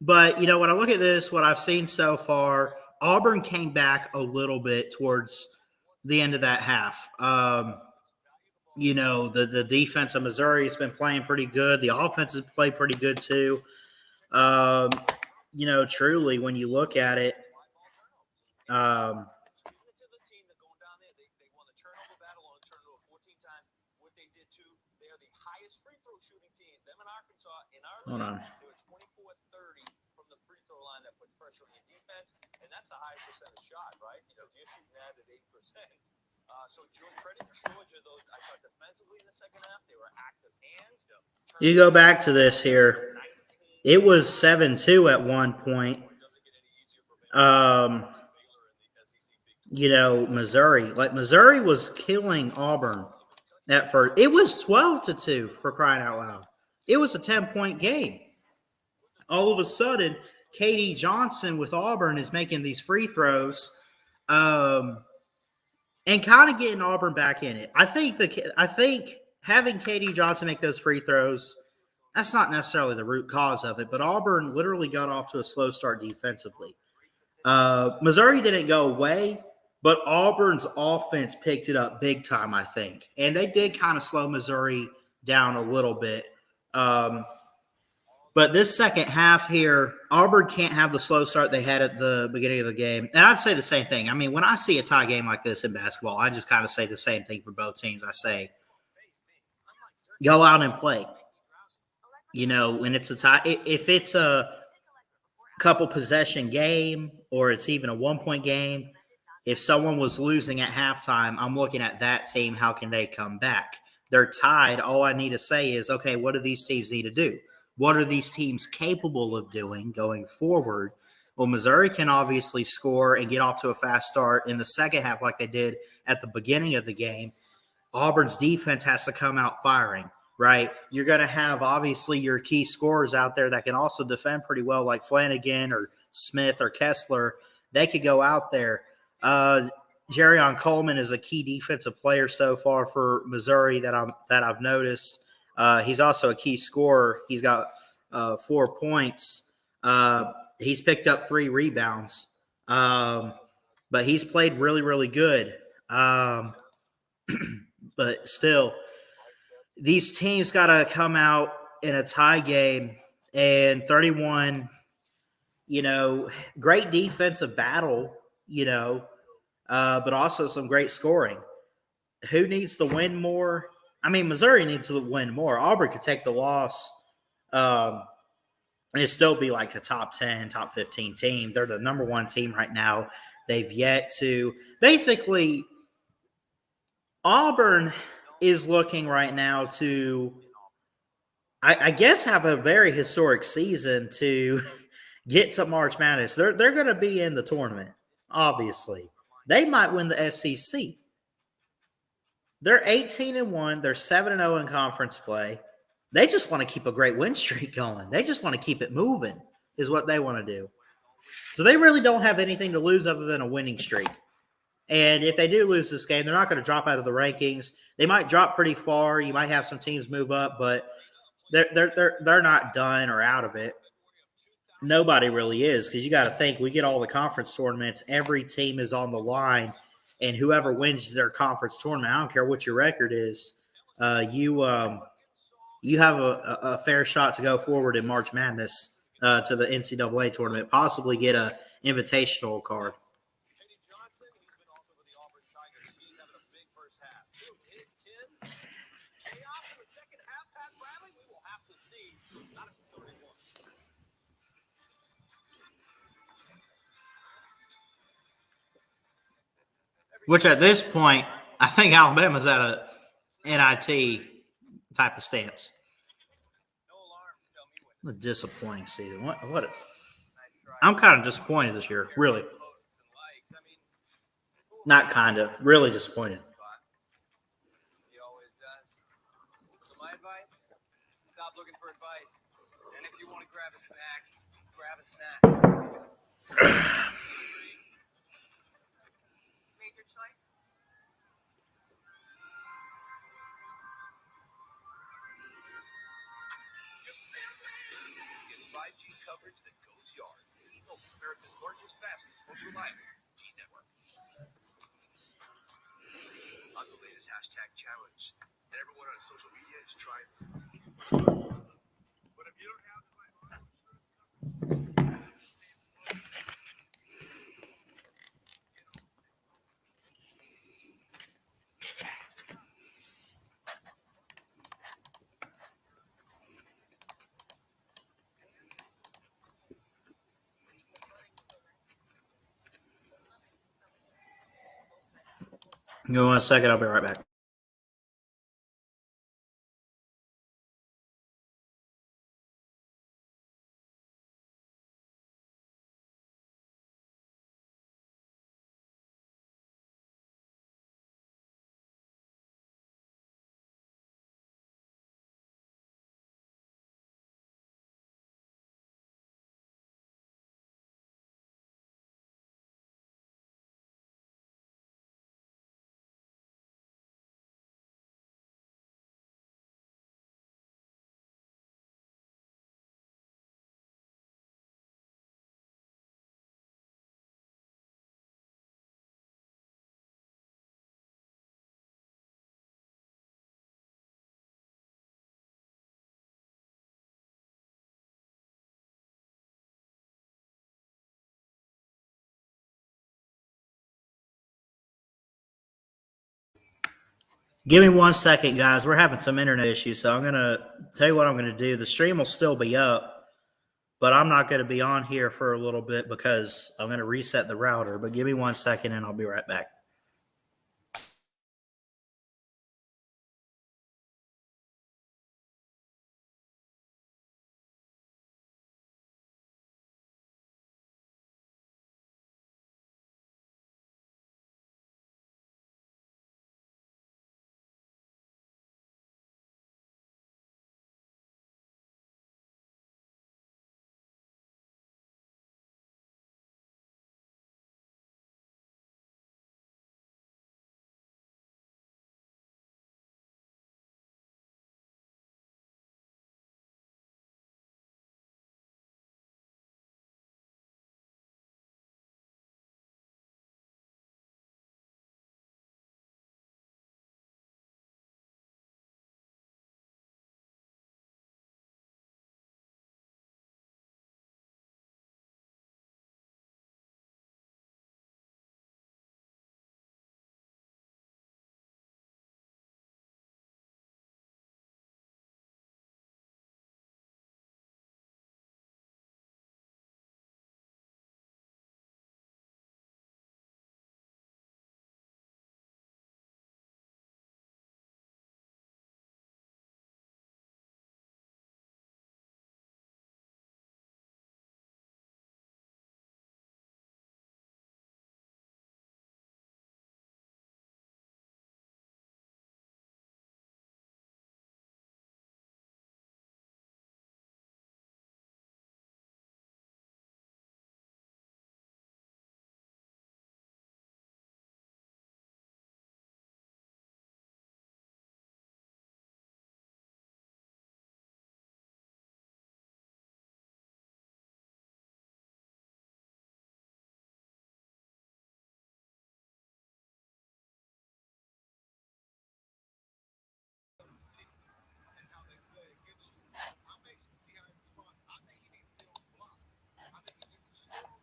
But, you know, when I look at this, what I've seen so far, Auburn came back a little bit towards the end of that half. You know, the defense of Missouri has been playing pretty good. The offense has played pretty good too. You know, truly, when you look at it, hold on. And that's the highest percentage shot, right? You know, if you're shooting that at 8%. So credit Georgia, though, I thought defensively in the second half, they were active hands. You go back to this here. It was 7-2 at one point. You know, Missouri was killing Auburn at first. It was 12-2 for crying out loud. It was a 10-point game. All of a sudden, KD Johnson with Auburn is making these free throws, and kind of getting Auburn back in it. I think having KD Johnson make those free throws, that's not necessarily the root cause of it, but Auburn literally got off to a slow start defensively. Missouri didn't go away, but Auburn's offense picked it up big time, I think. And they did kind of slow Missouri down a little bit. But this second half here, Auburn can't have the slow start they had at the beginning of the game. And I'd say the same thing. I mean, when I see a tie game like this in basketball, I just kind of say the same thing for both teams. I say, go out and play. You know, when it's a tie, if it's a couple possession game or it's even a 1-point game, if someone was losing at halftime, I'm looking at that team. How can they come back? They're tied. All I need to say is, okay, what do these teams need to do? What are these teams capable of doing going forward? Well, Missouri can obviously score and get off to a fast start in the second half like they did at the beginning of the game. Auburn's defense has to come out firing, right? You're going to have, obviously, your key scorers out there that can also defend pretty well, like Flanagan or Smith or Kessler. They could go out there. Jerrion Coleman is a key defensive player so far for Missouri that I've noticed. He's also a key scorer. He's got 4 points. He's picked up 3 rebounds. But he's played really, really good. But still, these teams got to come out in a tie game. And 31, you know, great defensive battle, you know, but also some great scoring. Who needs to win more? I mean, Missouri needs to win more. Auburn could take the loss and it'd still be like a top 10, top 15 team. They're the number 1 team right now. They've yet to – basically, Auburn is looking right now to, I guess, have a very historic season to get to March Madness. They're going to be in the tournament, obviously. They might win the SEC. They're 18-1. They're 7-0 in conference play. They just want to keep a great win streak going. They just want to keep it moving. is what they want to do. So they really don't have anything to lose other than a winning streak. And if they do lose this game, they're not going to drop out of the rankings. They might drop pretty far. You might have some teams move up, but they're not done or out of it. Nobody really is, because you got to think, we get all the conference tournaments. Every team is on the line, and whoever wins their conference tournament, I don't care what your record is, you have a fair shot to go forward in March Madness to the NCAA tournament, possibly get a invitational card. Which at this point, I think Alabama's at a NIT type of stance. A disappointing season. I'm kind of disappointed this year, really. Not kind of, really disappointed. Stop looking for advice. And if you want to grab a snack. Made your choice. Get 5G coverage that goes yard. Eagle, America's largest, fastest, most reliable G network. On the latest hashtag challenge, and everyone on social media is trying this. But if you don't have the right Give me 1 second. I'll be right back. Give me 1 second, guys. We're having some internet issues, so I'm going to tell you what I'm going to do. The stream will still be up, but I'm not going to be on here for a little bit because I'm going to reset the router. But give me 1 second, and I'll be right back.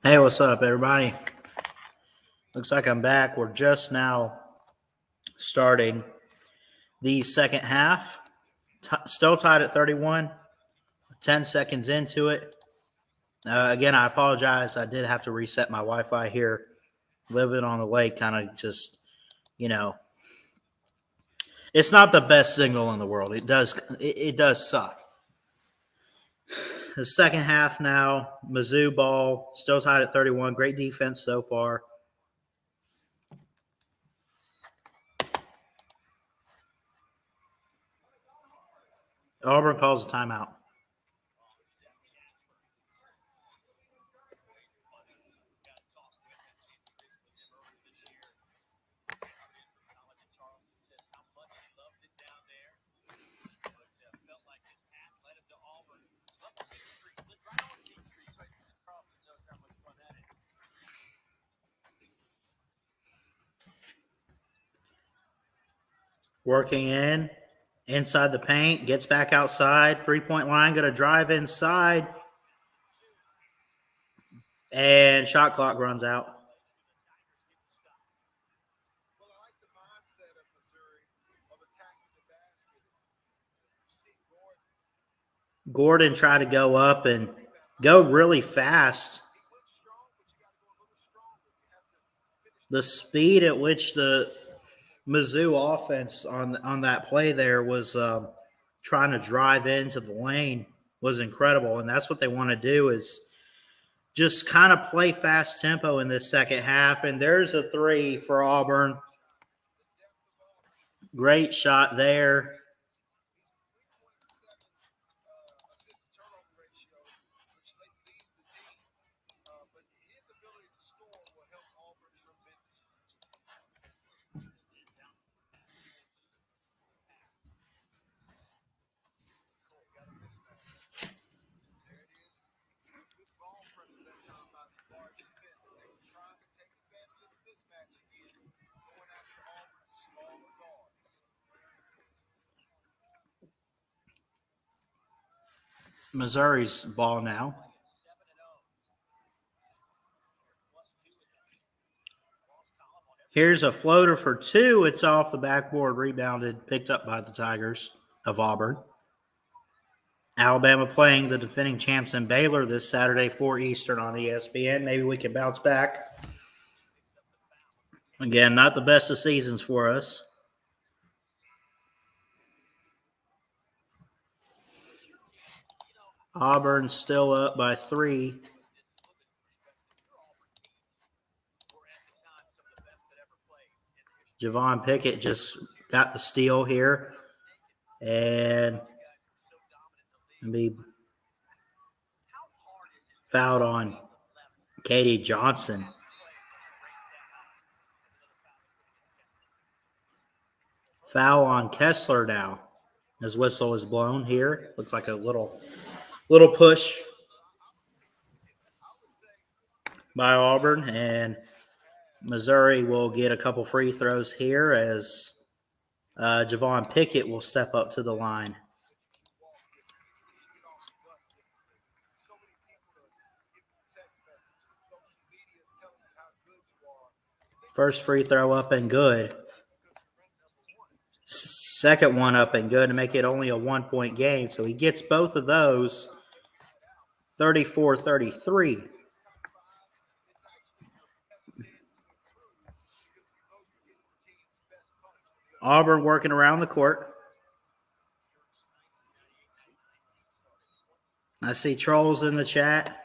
Hey, what's up, everybody? Looks like I'm back. We're just now starting the second half. Still tied at 31, 10 seconds into it. Again, I apologize. I did have to reset my Wi Fi here. Living on the lake kind of just, it's not the best signal in the world. It does suck. The second half now, Mizzou ball, still tied at 31. Great defense so far. Auburn calls a timeout. Working inside the paint, gets back outside, 3-point line, going to drive inside, and shot clock runs out. Gordon tried to go up and go really fast. The speed at which the Mizzou offense on that play there was trying to drive into the lane was incredible, and that's what they want to do is just kind of play fast tempo in this second half. And there's a three for Auburn. Great shot there. Missouri's ball now. Here's a floater for two. It's off the backboard, rebounded, picked up by the Tigers of Auburn. Alabama playing the defending champs in Baylor this Saturday, 4 Eastern on ESPN. Maybe we can bounce back. Again, not the best of seasons for us. Auburn still up by 3. Javon Pickett just got the steal here. And be fouled on Katie Johnson. Foul on Kessler now. His whistle is blown here. Looks like a little push by Auburn, and Missouri will get a couple free throws here as Javon Pickett will step up to the line. First free throw up and good. Second one up and good to make it only a 1-point game. So he gets both of those, 34-33. Auburn working around the court. I see trolls in the chat.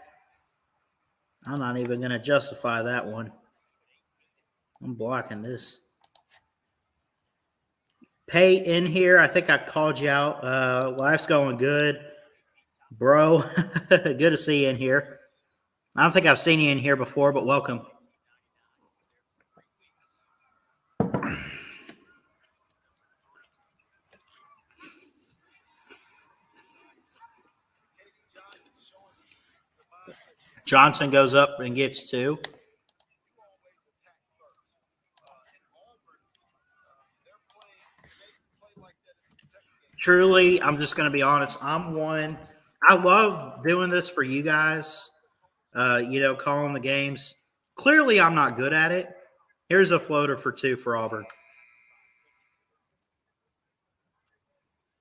I'm not even going to justify that one. I'm blocking this. Pay in here. I think I called you out. Life's going good. Bro, good to see you in here. I don't think I've seen you in here before, but welcome. Johnson goes up and gets 2. Truly, I'm just going to be honest. I love doing this for you guys. calling the games. Clearly, I'm not good at it. Here's a floater for 2 for Auburn.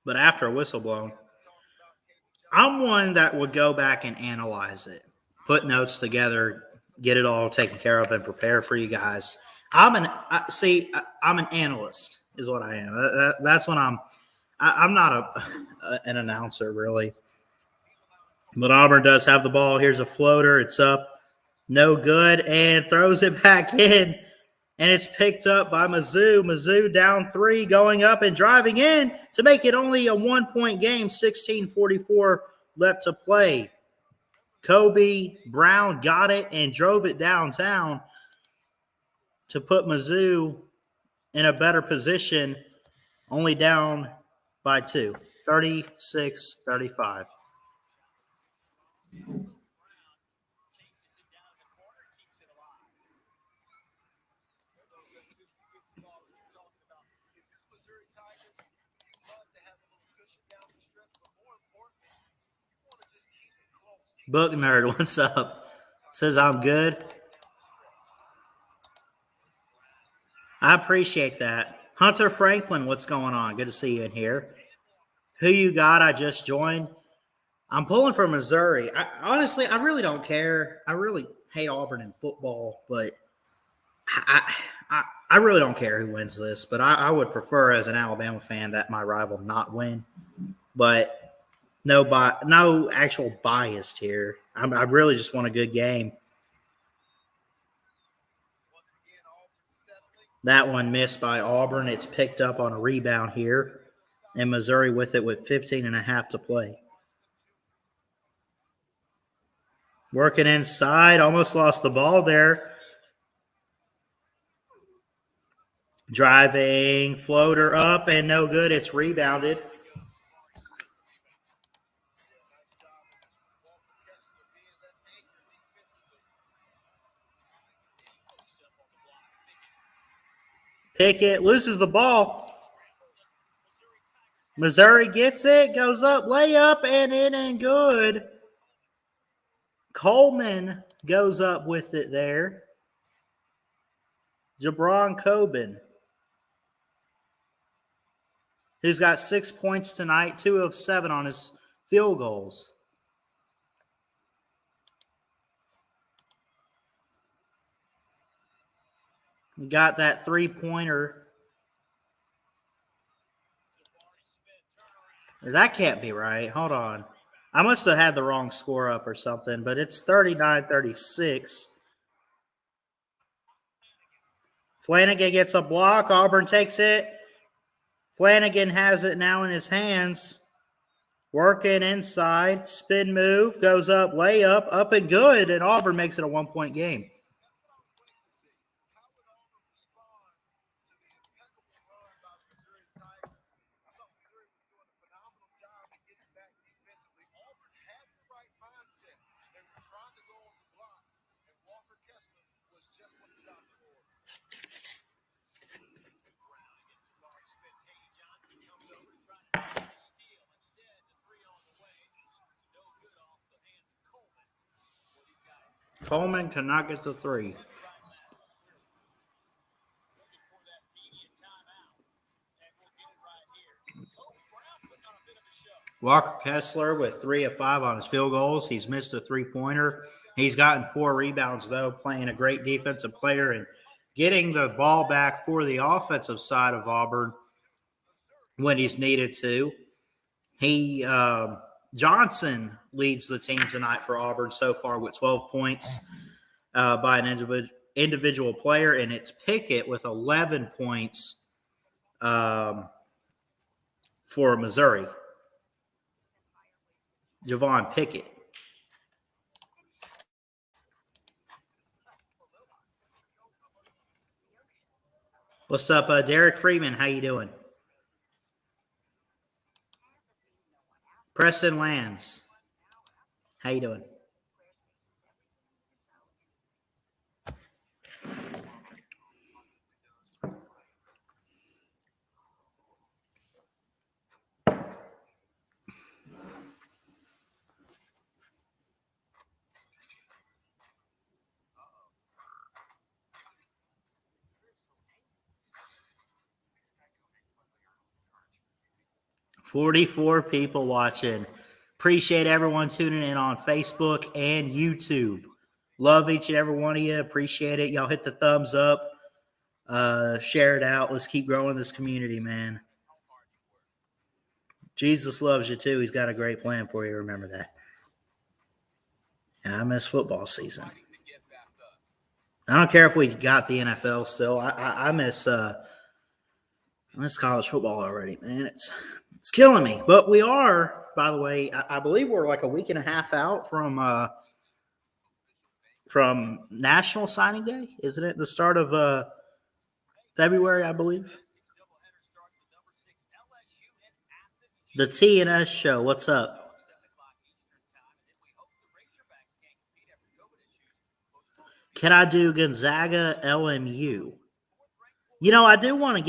But after a whistle blown, I'm one that would go back and analyze it, put notes together, get it all taken care of, and prepare for you guys. I'm an analyst, is what I am. That's what I'm. I'm not an announcer really. But Auburn does have the ball. Here's a floater. It's up, no good, and throws it back in. And it's picked up by Mizzou. Mizzou down 3, going up and driving in to make it only a 1-point game, 16:44 left to play. Kobe Brown got it and drove it downtown to put Mizzou in a better position, only down by 2, 36-35. Book Nerd, what's up? Says I'm good. I appreciate that. Hunter Franklin, what's going on? Good to see you in here. Who you got? I just joined. I'm pulling for Missouri. Honestly, I really don't care. I really hate Auburn in football, but I really don't care who wins this. But I would prefer, as an Alabama fan, that my rival not win. But no actual bias here. I really just want a good game. That one missed by Auburn. It's picked up on a rebound here. And Missouri with it with 15 and a half to play. Working inside. Almost lost the ball there. Driving. Floater up and no good. It's rebounded. Pickett loses the ball. Missouri gets it, goes up, layup, and in and good. Coleman goes up with it there. Jabron Coben, who's got 6 points tonight, 2 of 7 on his field goals. Got that 3-pointer. That can't be right. Hold on. I must have had the wrong score up or something, but it's 39-36. Flanagan gets a block. Auburn takes it. Flanagan has it now in his hands. Working inside. Spin move. Goes up. Layup. Up and good. And Auburn makes it a 1-point game. Coleman cannot get the 3. Walker Kessler with 3 of 5 on his field goals. He's missed a 3-pointer. He's gotten 4 rebounds, though, playing a great defensive player and getting the ball back for the offensive side of Auburn when he's needed to. Johnson leads the team tonight for Auburn so far with 12 points by an individual player, and it's Pickett with 11 points for Missouri. Javon Pickett. What's up, Derek Freeman? How you doing? Preston Lands. How you doing? 44 people watching. Appreciate everyone tuning in on Facebook and YouTube. Love each and every one of you. Appreciate it. Y'all hit the thumbs up. Share it out. Let's keep growing this community, man. Jesus loves you too. He's got a great plan for you. Remember that. And I miss football season. I don't care if we got the NFL still. I miss college football already, man. It's killing me. But we are, by the way, I believe we're like a week and a half out from National Signing Day, isn't it? The start of February, I believe. The T&S show. What's up? Can I do Gonzaga LMU? You know, I do want to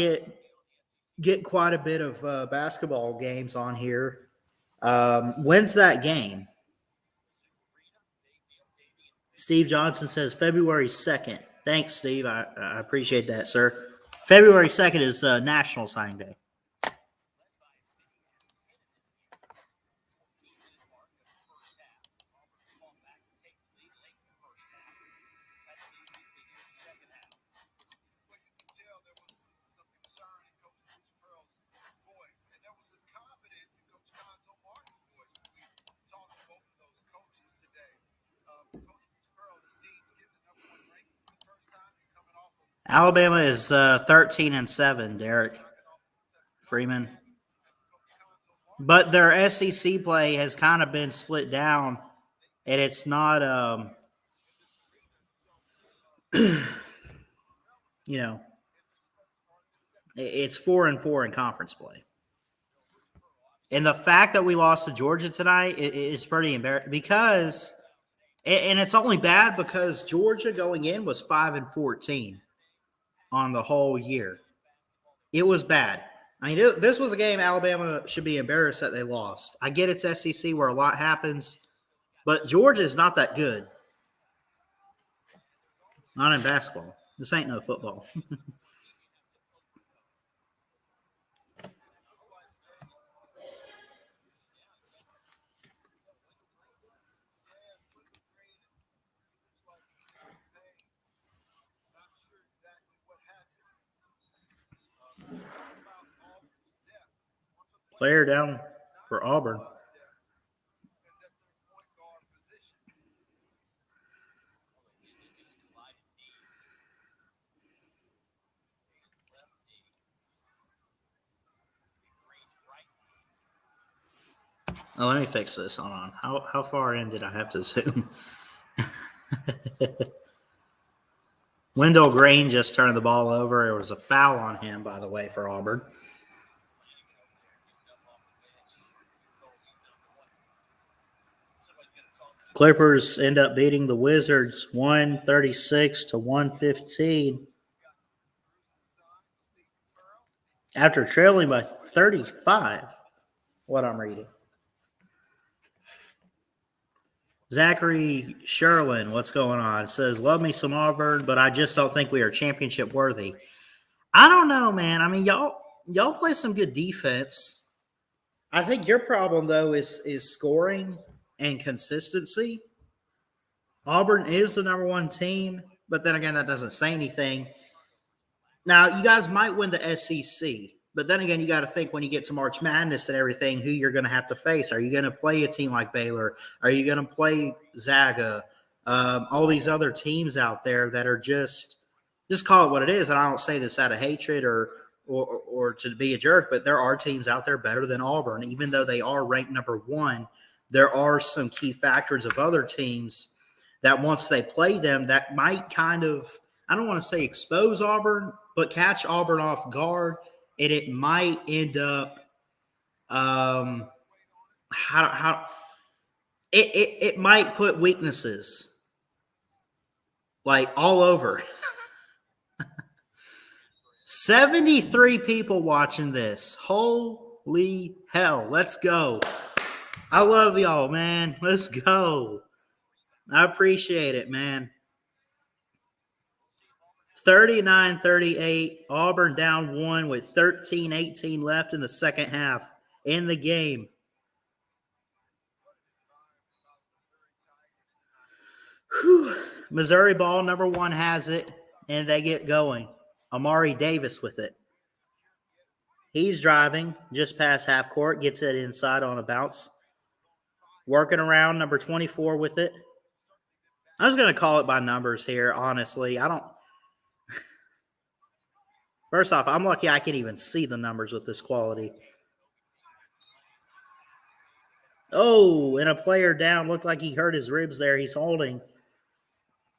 get quite a bit of basketball games on here. When's that game? Steve Johnson says February 2nd. Thanks, Steve. I appreciate that, sir. February 2nd is National Signing Day. Alabama is 13-7, Derek Freeman. But their SEC play has kind of been split down, and it's not, you know, it's 4-4 in conference play. And the fact that we lost to Georgia tonight is pretty embarrassing because, and it's only bad because Georgia going in was 5-14 on the whole year. It was bad. I mean, this was a game Alabama should be embarrassed that they lost. I get it's SEC where a lot happens, but Georgia is not that good. Not in basketball. This ain't no football. Player down for Auburn. Oh, let me fix this. Hold on. How far in did I have to zoom? Wendell Green just turned the ball over. There was a foul on him, by the way, for Auburn. Clippers end up beating the Wizards 136-115 after trailing by 35. What I'm reading. Zachary Sherlin, what's going on? Says, love me some Auburn, but I just don't think we are championship worthy. I don't know, man. I mean, y'all play some good defense. I think your problem, though, is scoring and consistency. Auburn is the number one team, but then again, that doesn't say anything. Now, you guys might win the SEC, but then again, you got to think when you get to March Madness and everything, who you're going to have to face. Are you going to play a team like Baylor? Are you going to play Zaga? All these other teams out there that are just call it what it is. And I don't say this out of hatred or to be a jerk, but there are teams out there better than Auburn. Even though they are ranked number one, there are some key factors of other teams that once they play them, that might kind of, I don't want to say expose Auburn, but catch Auburn off guard, and it might end up it might put weaknesses like all over. 73 people watching this. Holy hell. Let's go. I love y'all, man. Let's go. I appreciate it, man. 39-38. Auburn down one with 13-18 left in the second half. in the game. Whew. Missouri ball, number 1 has it, and they get going. Amari Davis with it. He's driving just past half court, gets it inside on a bounce. Working around, number 24 with it. I was going to call it by numbers here, honestly. First off, I'm lucky I can even see the numbers with this quality. Oh, and a player down. Looked like he hurt his ribs there. He's holding.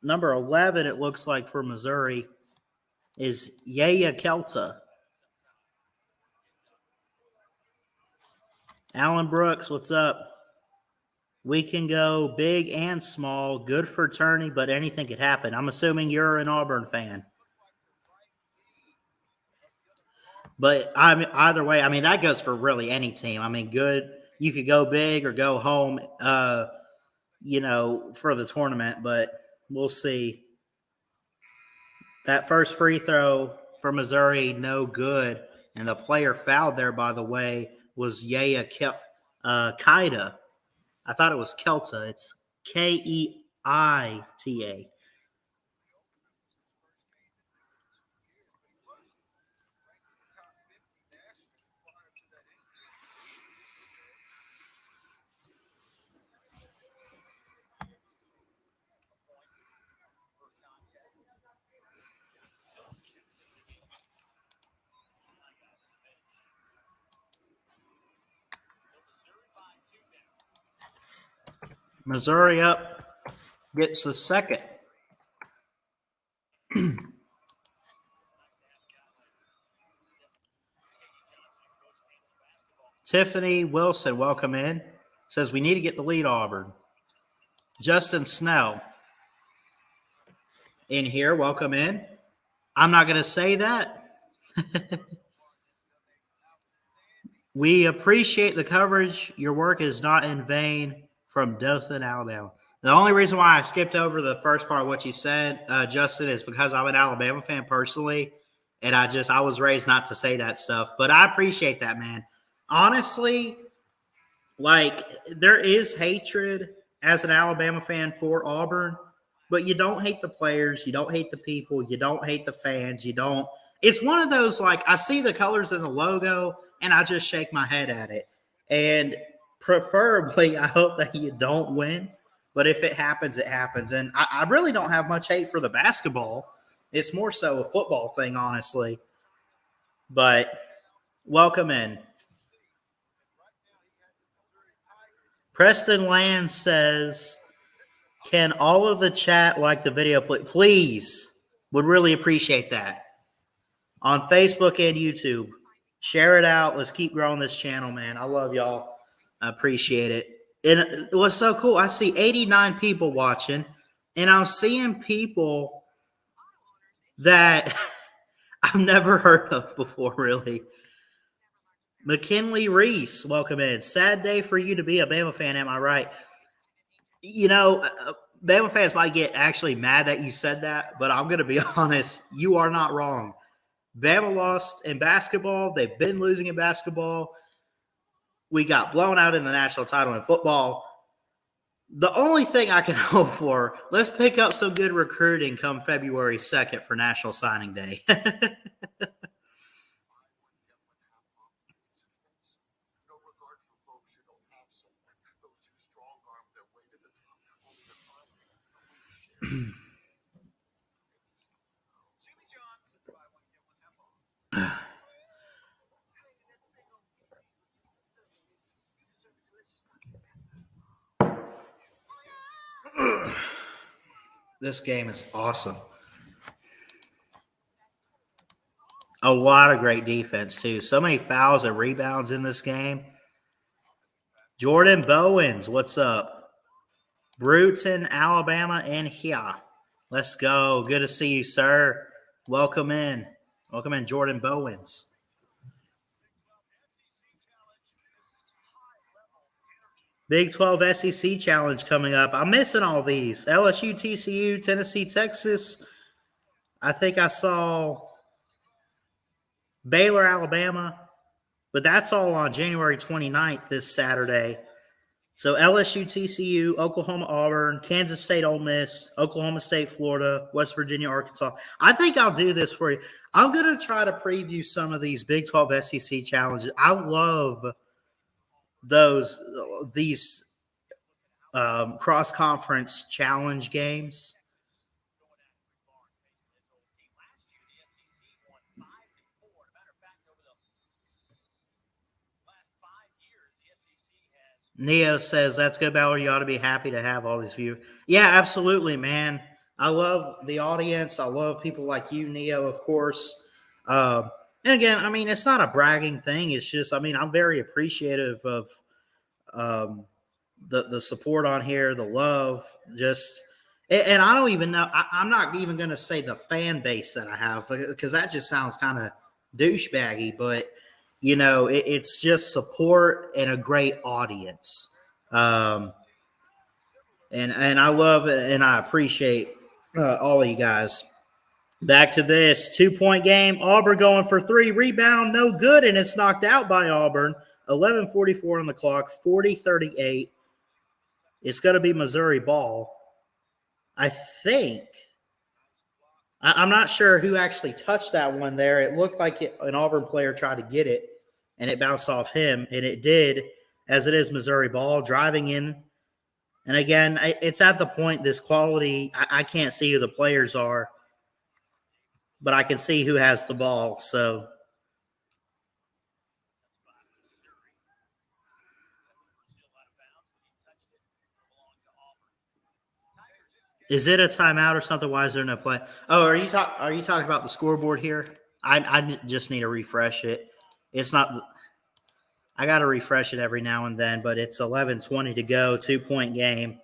Number 11, it looks like, for Missouri is Yaya Kelta. Alan Brooks, what's up? We can go big and small. Good for tourney, but anything could happen. I'm assuming you're an Auburn fan. But either way, I mean, that goes for really any team. I mean, good. You could go big or go home, for the tournament, but we'll see. That first free throw for Missouri, no good. And the player fouled there, by the way, was Yaya Keita. I thought it was Kelta. It's Keita. Missouri up, gets the second. Tiffany Wilson, welcome in. Says we need to get the lead, Auburn. Justin Snell in here, welcome in. I'm not going to say that. We appreciate the coverage. Your work is not in vain, from Dothan, Alabama. The only reason why I skipped over the first part of what you said, Justin, is because I'm an Alabama fan personally, and I was raised not to say that stuff. But I appreciate that, man. Honestly, like, there is hatred as an Alabama fan for Auburn, but you don't hate the players, you don't hate the people, you don't hate the fans, you don't. It's one of those, like, I see the colors in the logo, and I just shake my head at it. And preferably, I hope that you don't win. But if it happens, it happens. And I really don't have much hate for the basketball. It's more so a football thing, honestly. But welcome in. Preston Land says, can all of the chat like the video? Please. Would really appreciate that. On Facebook and YouTube. Share it out. Let's keep growing this channel, man. I love y'all. I appreciate it. And it was so cool. I see 89 people watching, and I'm seeing people that I've never heard of before, really. McKinley Reese, welcome in. Sad day for you to be a Bama fan, am I right? You know, Bama fans might get actually mad that you said that, but I'm going to be honest. You are not wrong. Bama lost in basketball. They've been losing in basketball. We got blown out in the national title in football. The only thing I can hope for, let's pick up some good recruiting come February 2nd for National Signing Day. This game is awesome. A lot of great defense, too. So many fouls and rebounds in this game. Jordan Bowens, what's up? Bruton, Alabama, and here. Let's go. Good to see you, sir. Welcome in. Welcome in, Jordan Bowens. Big 12 SEC Challenge coming up. I'm missing all these. LSU, TCU, Tennessee, Texas. I think I saw Baylor, Alabama. But that's all on January 29th, this Saturday. So LSU, TCU, Oklahoma, Auburn, Kansas State, Ole Miss, Oklahoma State, Florida, West Virginia, Arkansas. I think I'll do this for you. I'm going to try to preview some of these Big 12 SEC challenges. I love these cross conference challenge games. Neo says, that's good, Bauer. You ought to be happy to have all these views. Yeah, absolutely, man. I love the audience. I love people like you, Neo, of course. And again, I mean, it's not a bragging thing. It's just, I mean, I'm very appreciative of um, the support on here, the love, just, and I don't even know. I'm not even going to say the fan base that I have because that just sounds kind of douchebaggy. But it's just support and a great audience. Um, and I love it and I appreciate all of you guys. Back to this 2-point game. Auburn going for 3. Rebound, no good, and it's knocked out by Auburn. 11:44 on the clock, 40-38. It's going to be Missouri ball. I think. I'm not sure who actually touched that one there. It looked like an Auburn player tried to get it, and it bounced off him, and it did, as it is Missouri ball, driving in. And again, it's at the point this quality, I can't see who the players are, but I can see who has the ball. So is it a timeout or something? Why is there no play? Oh, are you talking about the scoreboard here? I just need to refresh it. It's not. I got to refresh it every now and then, but it's 11:20 to go, 2-point game.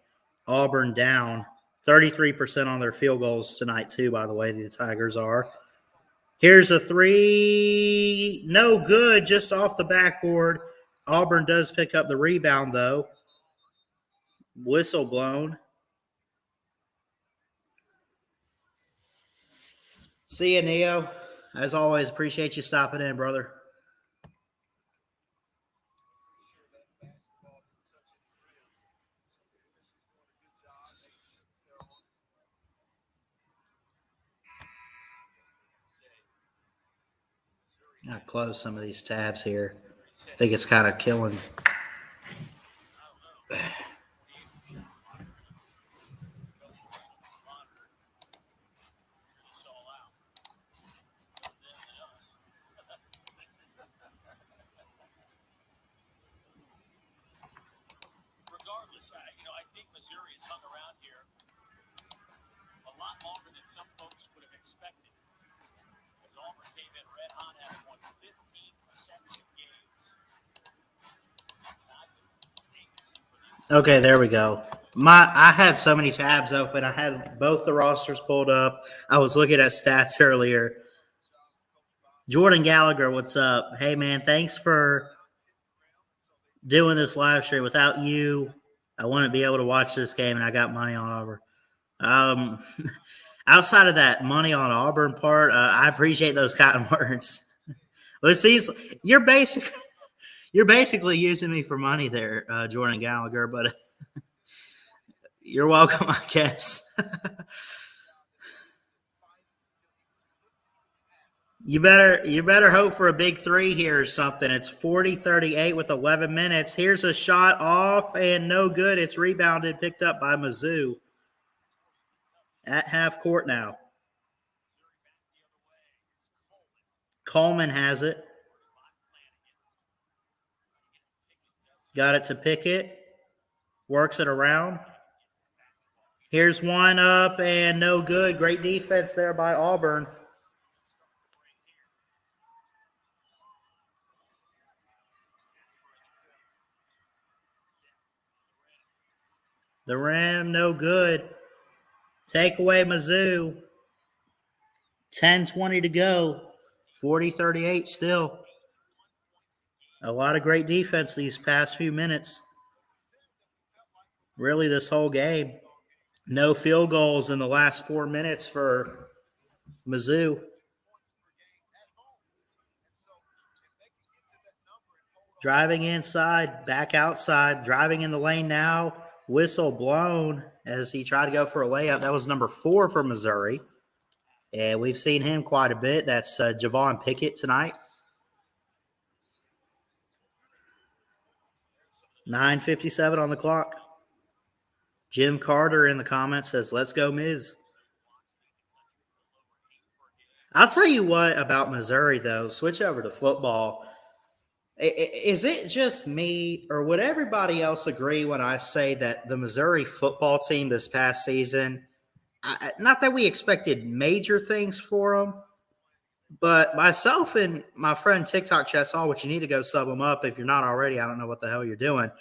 Auburn down 33% on their field goals tonight too. By the way, the Tigers are. Here's a 3, no good, just off the backboard. Auburn does pick up the rebound though. Whistle blown. See you, Neo. As always, appreciate you stopping in, brother. I'll close some of these tabs here. I think it's kind of killing. Okay, there we go. I had so many tabs open. I had both the rosters pulled up. I was looking at stats earlier. Jordan Gallagher, what's up? Hey man, thanks for doing this live stream. Without you, I wouldn't be able to watch this game, and I got money on Auburn. Outside of that money on Auburn part, I appreciate those kind words. Well, it seems you're basically using me for money there, Jordan Gallagher, but you're welcome, I guess. You better hope for a big 3 here or something. It's 40-38 with 11 minutes. Here's a shot off and no good. It's rebounded, picked up by Mizzou. At half court now. Coleman has it. Got it to Pickett. Works it around. Here's one up and no good. Great defense there by Auburn. The rim, no good. Take away Mizzou. 10:20 to go. 40-38 still. A lot of great defense these past few minutes. Really, this whole game. No field goals in the last 4 minutes for Mizzou. Driving inside, back outside, driving in the lane now. Whistle blown as he tried to go for a layup. That was number 4 for Missouri. And we've seen him quite a bit. That's Javon Pickett tonight. 9:57 on the clock. Jim Carter in the comments says, let's go, Miz. I'll tell you what about Missouri, though. Switch over to football. Is it just me, or would everybody else agree when I say that the Missouri football team this past season, not that we expected major things for them, but myself and my friend TikTok Chat saw what you need to go sub them up. If you're not already, I don't know what the hell you're doing.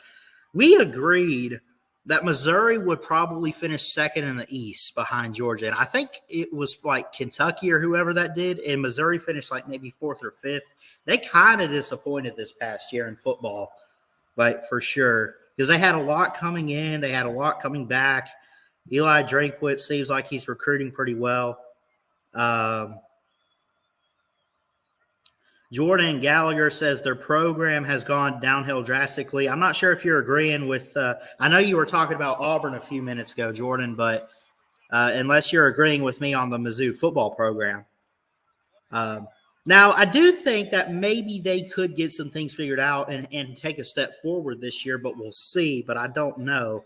We agreed that Missouri would probably finish second in the East behind Georgia. And I think it was like Kentucky or whoever that did, and Missouri finished like maybe 4th or 5th. They kind of disappointed this past year in football, like for sure, because they had a lot coming in. They had a lot coming back. Eli Drinkwitz seems like he's recruiting pretty well. Jordan Gallagher says their program has gone downhill drastically. I'm not sure if you're agreeing with I know you were talking about Auburn a few minutes ago, Jordan, but unless you're agreeing with me on the Mizzou football program. Now, I do think that maybe they could get some things figured out and take a step forward this year, but we'll see. But I don't know.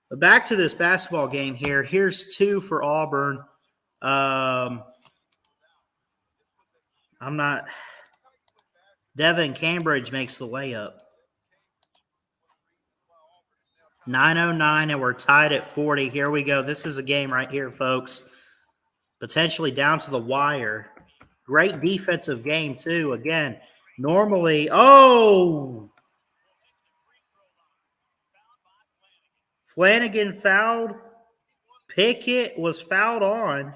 But back to this basketball game here. Here's 2 for Auburn. I'm not – Devin Cambridge makes the layup. 9:09, and we're tied at 40. Here we go. This is a game right here, folks. Potentially down to the wire. Great defensive game, too. Again, normally – Flanagan fouled. Pickett was fouled on.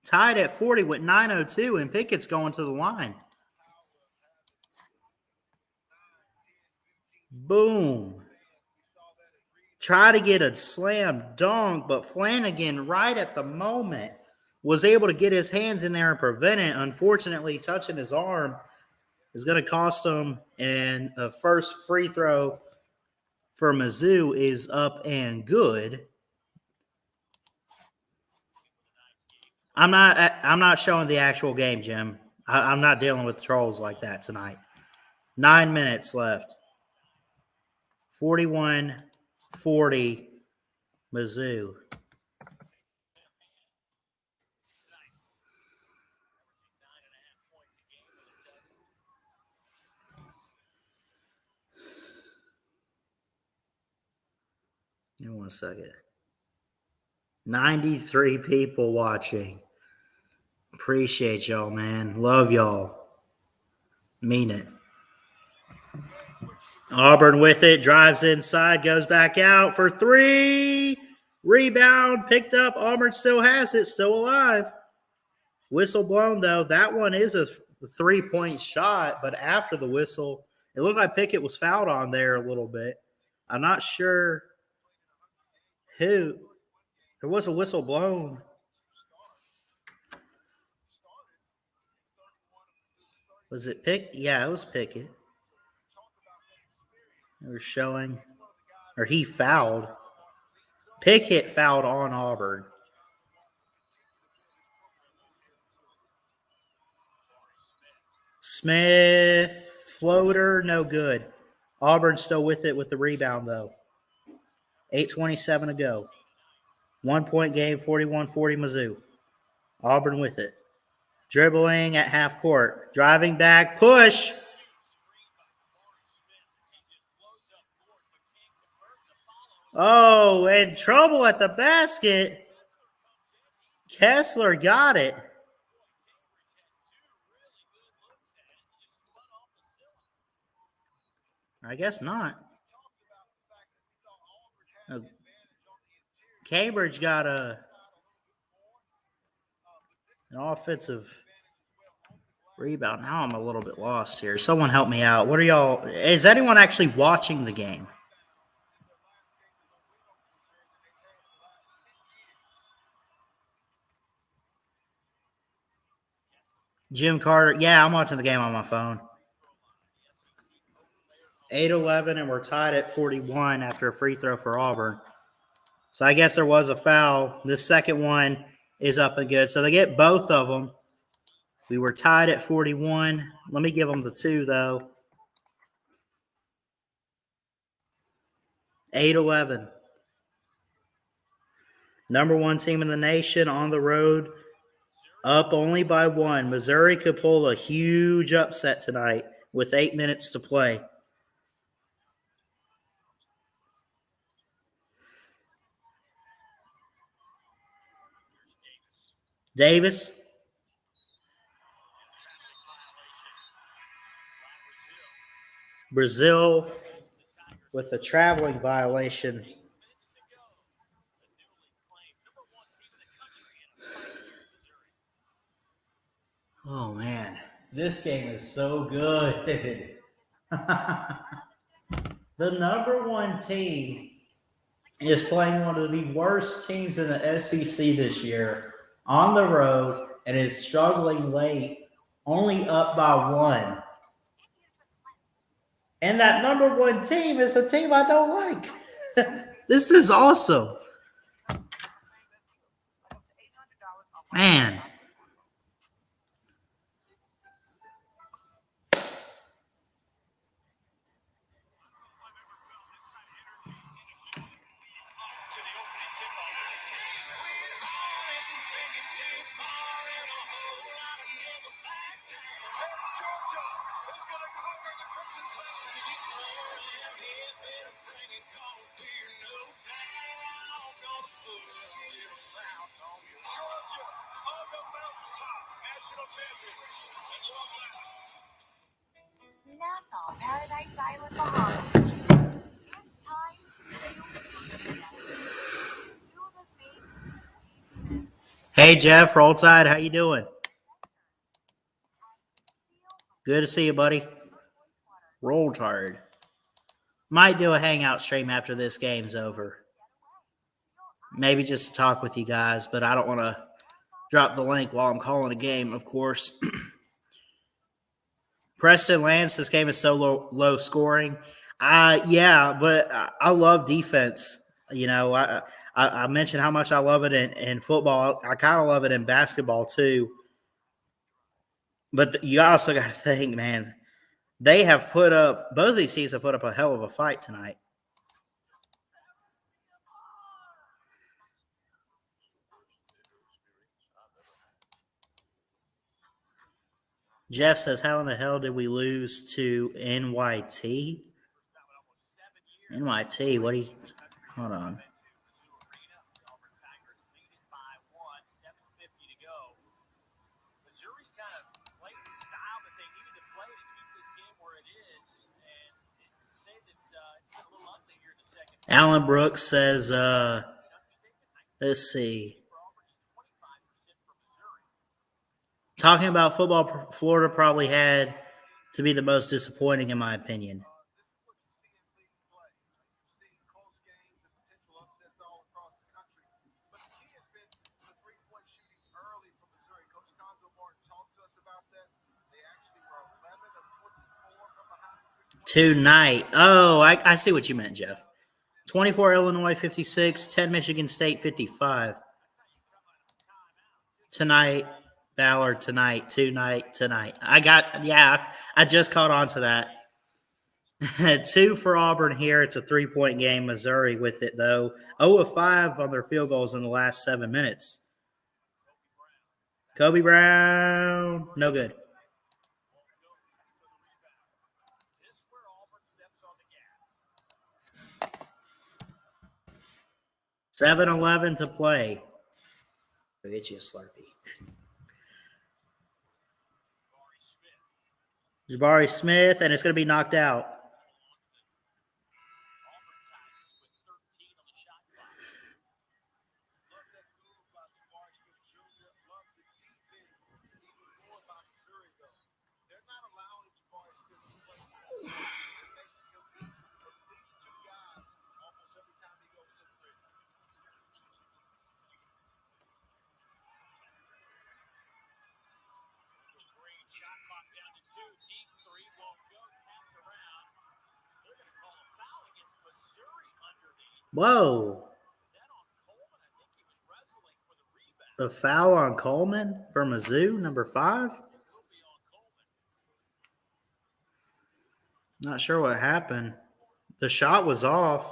Tied at 40 with 9:02, and Pickett's going to the line. Boom. Try to get a slam dunk, but Flanagan, right at the moment, was able to get his hands in there and prevent it. Unfortunately, touching his arm is going to cost him, and a first free throw for Mizzou is up and good. I'm not showing the actual game, Jim. I'm not dealing with trolls like that tonight. 9 minutes left. 41-40 Mizzou. Give me 1 second. 93 people watching. Appreciate y'all, man. Love y'all. Mean it. Auburn with it. Drives inside. Goes back out for 3. Rebound. Picked up. Auburn still has it. Still alive. Whistle blown, though. That one is a 3-point shot, but after the whistle, it looked like Pickett was fouled on there a little bit. I'm not sure who. There was a whistle blown. Was it Pickett? Yeah, it was Pickett. They were showing, or he fouled. Pickett fouled on Auburn. Smith, floater, no good. Auburn still with it with the rebound, though. 8:27 to go. 1-point game, 41-40 Mizzou. Auburn with it. Dribbling at half court. Driving back, push. Oh, and trouble at the basket. Kessler got it. I guess not. Cambridge got an offensive rebound. Now I'm a little bit lost here. Someone help me out. What are y'all? Is anyone actually watching the game? Jim Carter. Yeah, I'm watching the game on my phone. 8-11, and we're tied at 41 after a free throw for Auburn. So I guess there was a foul. This second one is up and good. So they get both of them. We were tied at 41. Let me give them the two, though. 8-11. Number one team in the nation on the road, up only by one. Missouri could pull a huge upset tonight with 8 minutes to play. Davis. Brazil with a traveling violation. Oh, man. This game is so good. The number one team is playing one of the worst teams in the SEC this year on the road and is struggling late, only up by one. And that number one team is a team I don't like. This is awesome. Man. Nassau, Paradise Island, Bahamas. It's time to sail. Hey, Jeff, Roll Tide, how you doing? Good to see you, buddy. Roll Tide. Might do a hangout stream after this game's over. Maybe just to talk with you guys, but I don't want to drop the link while I'm calling a game, of course. Preston Lance, this game is so low scoring. Yeah, but I love defense. You know, I mentioned how much I love it in football. I kind of love it in basketball too. But you also got to think, man, they have put up, both of these teams have put up a hell of a fight tonight. Jeff says, how in the hell did we lose to NYT? NYT, what do you, hold on. Alan Brooks says, let's see. Talking about football, Florida probably had to be the most disappointing, in my opinion. Tonight. Oh, I see what you meant, Jeff. 24 Illinois 56, 10 Michigan State 55. Tonight, Ballard tonight. I just caught on to that. 2 for Auburn here. It's a 3-point game. Missouri with it, though. 0 of 5 on their field goals in the last 7 minutes. Kobe Brown, no good. 7-11 to play. Go get you a Slurpee. Jabari Smith, and it's going to be knocked out. Whoa. A foul on Coleman for Mizzou, number 5. Not sure what happened. The shot was off.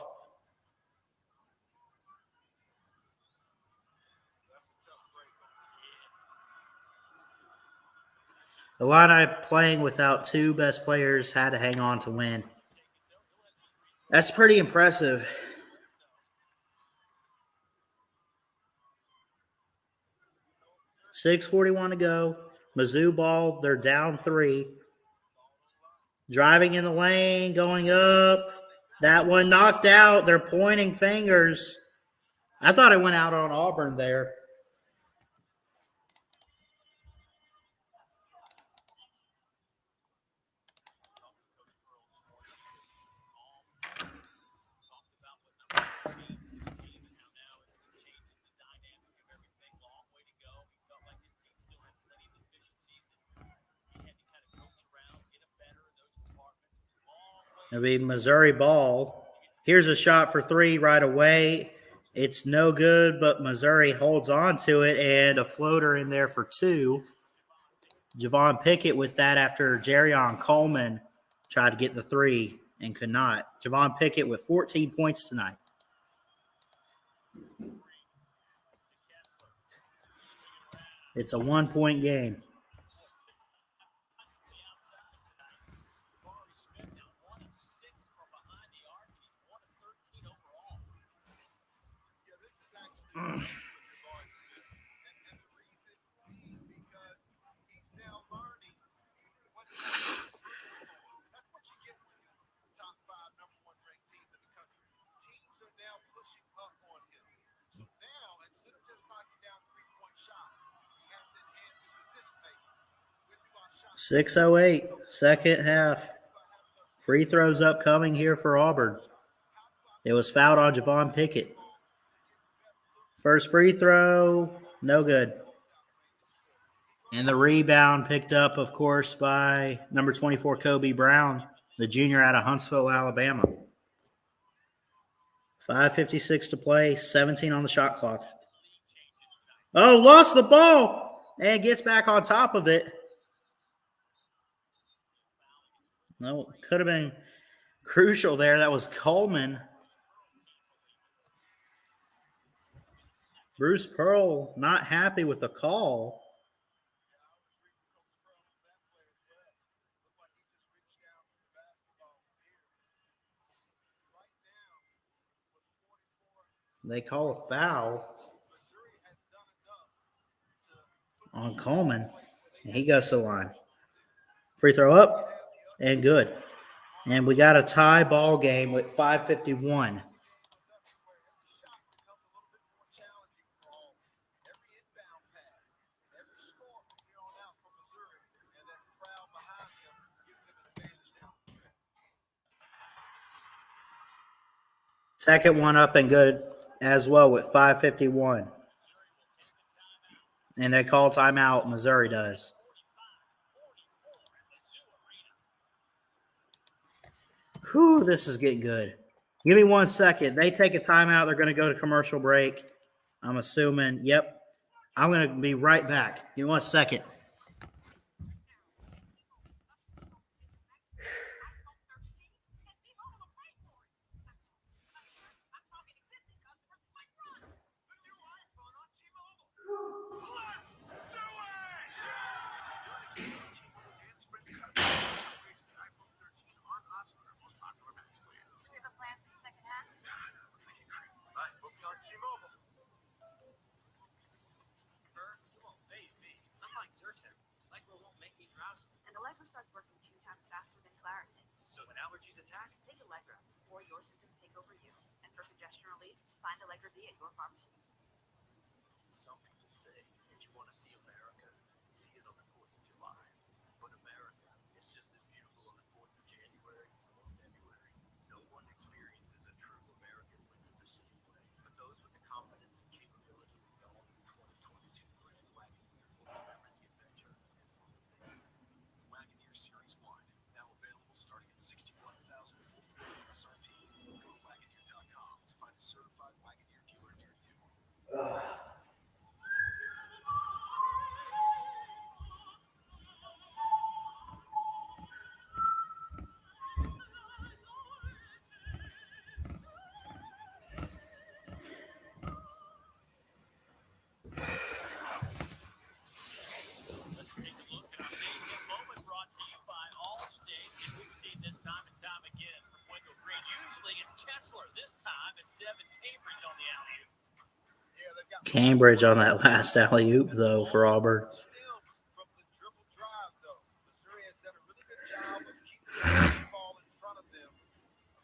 Illini playing without 2 best players had to hang on to win. That's pretty impressive. .641 to go. Mizzou ball, they're down 3. Driving in the lane, going up. That one knocked out. They're pointing fingers. I thought it went out on Auburn there. It'll be Missouri ball. Here's a shot for 3 right away. It's no good, but Missouri holds on to it, and a floater in there for 2. Javon Pickett with that after Jerrion Coleman tried to get the 3 and could not. Javon Pickett with 14 points tonight. It's a 1-point game. .608, second half. Free throws upcoming here for Auburn. It was fouled on Javon Pickett. First free throw, no good. And the rebound picked up, of course, by number 24, Kobe Brown, the junior out of Huntsville, Alabama. 5:56 to play, 17 on the shot clock. Oh, lost the ball and gets back on top of it. No, could have been crucial there. That was Coleman. Bruce Pearl not happy with the call. They call a foul on Coleman. And he goes to the line. Free throw up and good. And we got a tie ball game with 5:51. Second one up and good as well with 5:51. And they call timeout. Missouri does. Whew, this is getting good. Give me 1 second. They take a timeout. They're going to go to commercial break. I'm assuming. Yep. I'm going to be right back. Give me 1 second. And Allegra starts working 2 times faster than Claritin. So when allergies attack, Take Allegra before your symptoms take over you. And for congestion relief, find Allegra V at your pharmacy. some people say if you want to see America, see it on the 4th of July. But America is just as beautiful on the 4th of January or February. No one experiences a true American winter the same way. But those with the confidence and capability of the all-new 2022 Grand Wagoneer will remember the adventure as long as they live. Wagoneer Series 1, now available starting at $61,400 MSRP. Go to Wagoneer.com to find a service Cambridge on that last alley-oop, though, for Auburn. Stem from the dribble drive, though. Missouri has done a really good job of keeping the ball in front of them.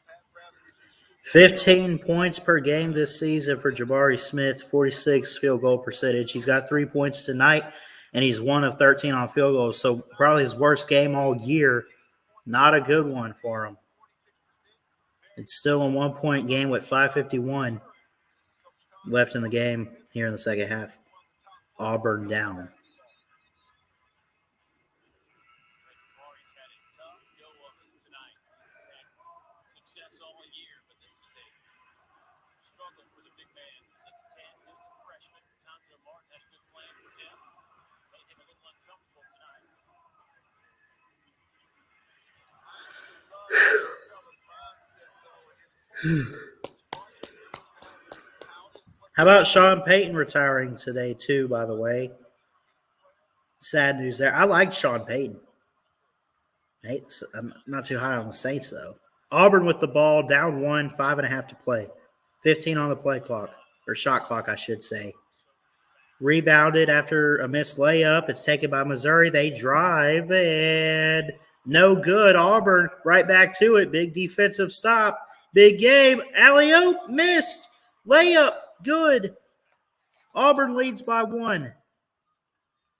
Pat Bradley is receiving 15 points per game this season for Jabari Smith, 46 field goal percentage. He's got 3 points tonight, and he's 1 of 13 on field goals, so probably his worst game all year. Not a good one for him. It's still a 1-point game with 5:51 left in the game here in the second half. Auburn down. Jabari's had a tough go of it tonight. He's had success all year, but this is a struggle for the big man. 6'10", just a freshman. Tonzo Martin had a good plan for him. Made him a little uncomfortable tonight. How about Sean Payton retiring today, too, by the way? Sad news there. I like Sean Payton. I'm not too high on the Saints, though. Auburn with the ball, down 1, 5.5 to play. 15 on the play clock, or shot clock, I should say. Rebounded after a missed layup. It's taken by Missouri. They drive, and no good. Auburn right back to it. Big defensive stop. Big game. Alley-oop, missed. Layup, good. Auburn leads by 1.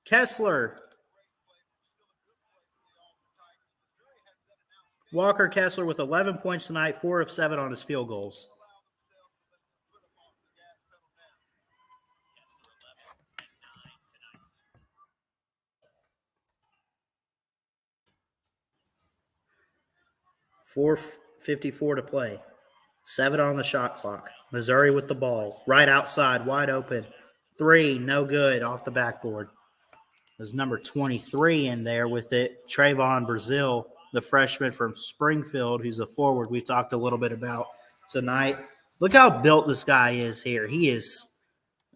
Kessler. Walker Kessler with 11 points tonight, 4 of 7 on his field goals. .454 to play. 7 on the shot clock. Missouri with the ball. Right outside, wide open. 3, no good, off the backboard. There's number 23 in there with it. Trayvon Brazil, the freshman from Springfield, who's a forward we talked a little bit about tonight. Look how built this guy is here. He is,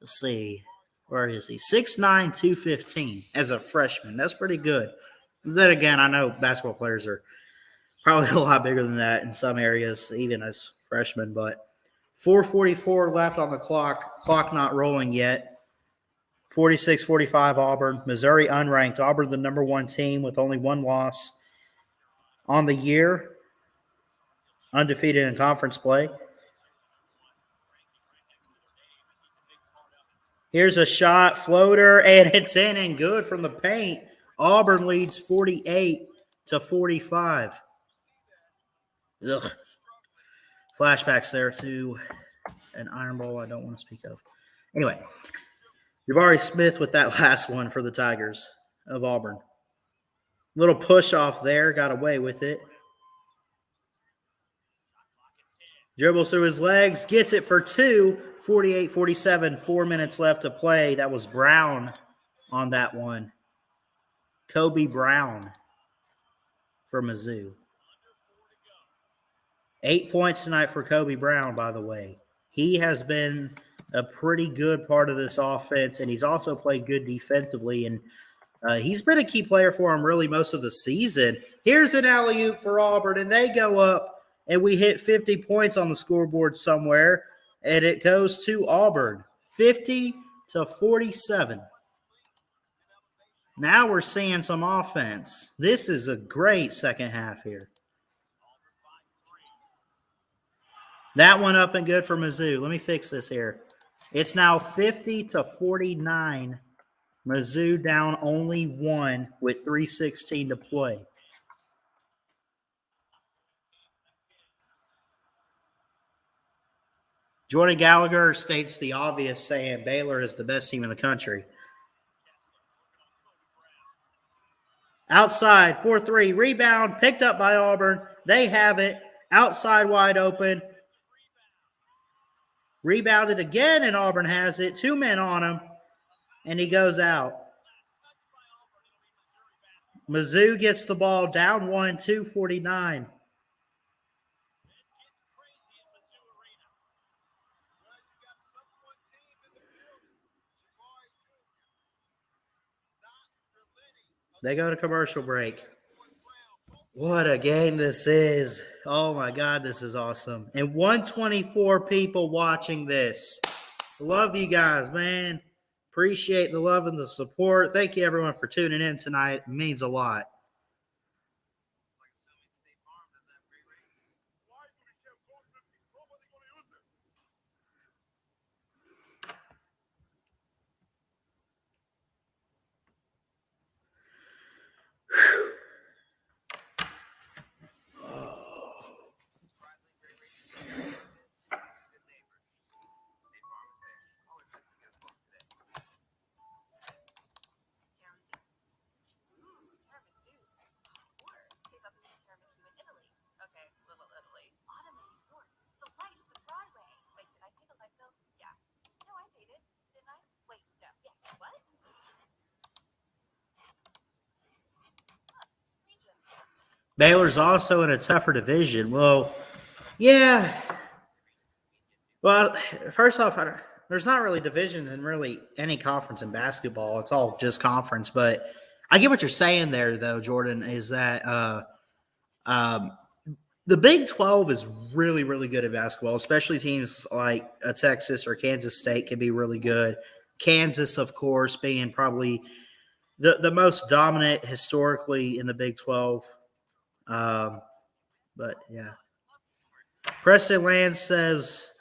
let's see, where is he? 6'9", 215 as a freshman. That's pretty good. Then again, I know basketball players are probably a lot bigger than that in some areas, even as freshmen, but 4:44 left on the clock. Clock not rolling yet. 46-45 Auburn. Missouri unranked. Auburn the number 1 team with only 1 loss on the year. Undefeated in conference play. Here's a shot, floater, and it's in and good from the paint. Auburn leads 48-45. Ugh. Flashbacks there to an Iron Bowl I don't want to speak of. Anyway, Jabari Smith with that last one for the Tigers of Auburn. Little push off there, got away with it. Dribbles through his legs, gets it for 2, 48-47, 4 minutes left to play. That was Brown on that one. Kobe Brown for Mizzou. 8 points tonight for Kobe Brown, by the way. He has been a pretty good part of this offense, and he's also played good defensively, and he's been a key player for him really most of the season. Here's an alley-oop for Auburn, and they go up, and we hit 50 points on the scoreboard somewhere, and it goes to Auburn, 50-47. Now we're seeing some offense. This is a great second half here. That one up and good for Mizzou. Let me fix this here. It's now 50-49. Mizzou down only 1 with 3:16 to play. Jordan Gallagher states the obvious, saying Baylor is the best team in the country. Outside, 4-3, rebound, picked up by Auburn. They have it. Outside wide open. Rebounded again, and Auburn has it. 2 men on him, and he goes out. Mizzou gets the ball down 1, 2:49. They go to commercial break. What a game this is. Oh, my God, this is awesome. And 124 people watching this. Love you guys, man. Appreciate the love and the support. Thank you, everyone, for tuning in tonight. It means a lot. It's like assuming State Farm doesn't have great rates. Why would he have close if he's nobody going to use it? Surprisingly great rates. Good neighbor. State Farm is there. I would like to get a quote today. Tiramisu. Tiramisu. Or save up and eat tiramisu in Italy. Okay, little Italy. Autumn in New York. The lights of Broadway. Wait, did I pay the light bill? Yeah. No, I paid it. Didn't I? Wait, no. Yes. What? Region. Baylor's also in a tougher division. Well, yeah. Well, first off, there's not really divisions in really any conference in basketball. It's all just conference. But I get what you're saying there, though, Jordan, is that um, the Big 12 is really, really good at basketball, especially teams like Texas or Kansas State can be really good. Kansas, of course, being probably the most dominant historically in the Big 12. But, yeah. Preston Land says,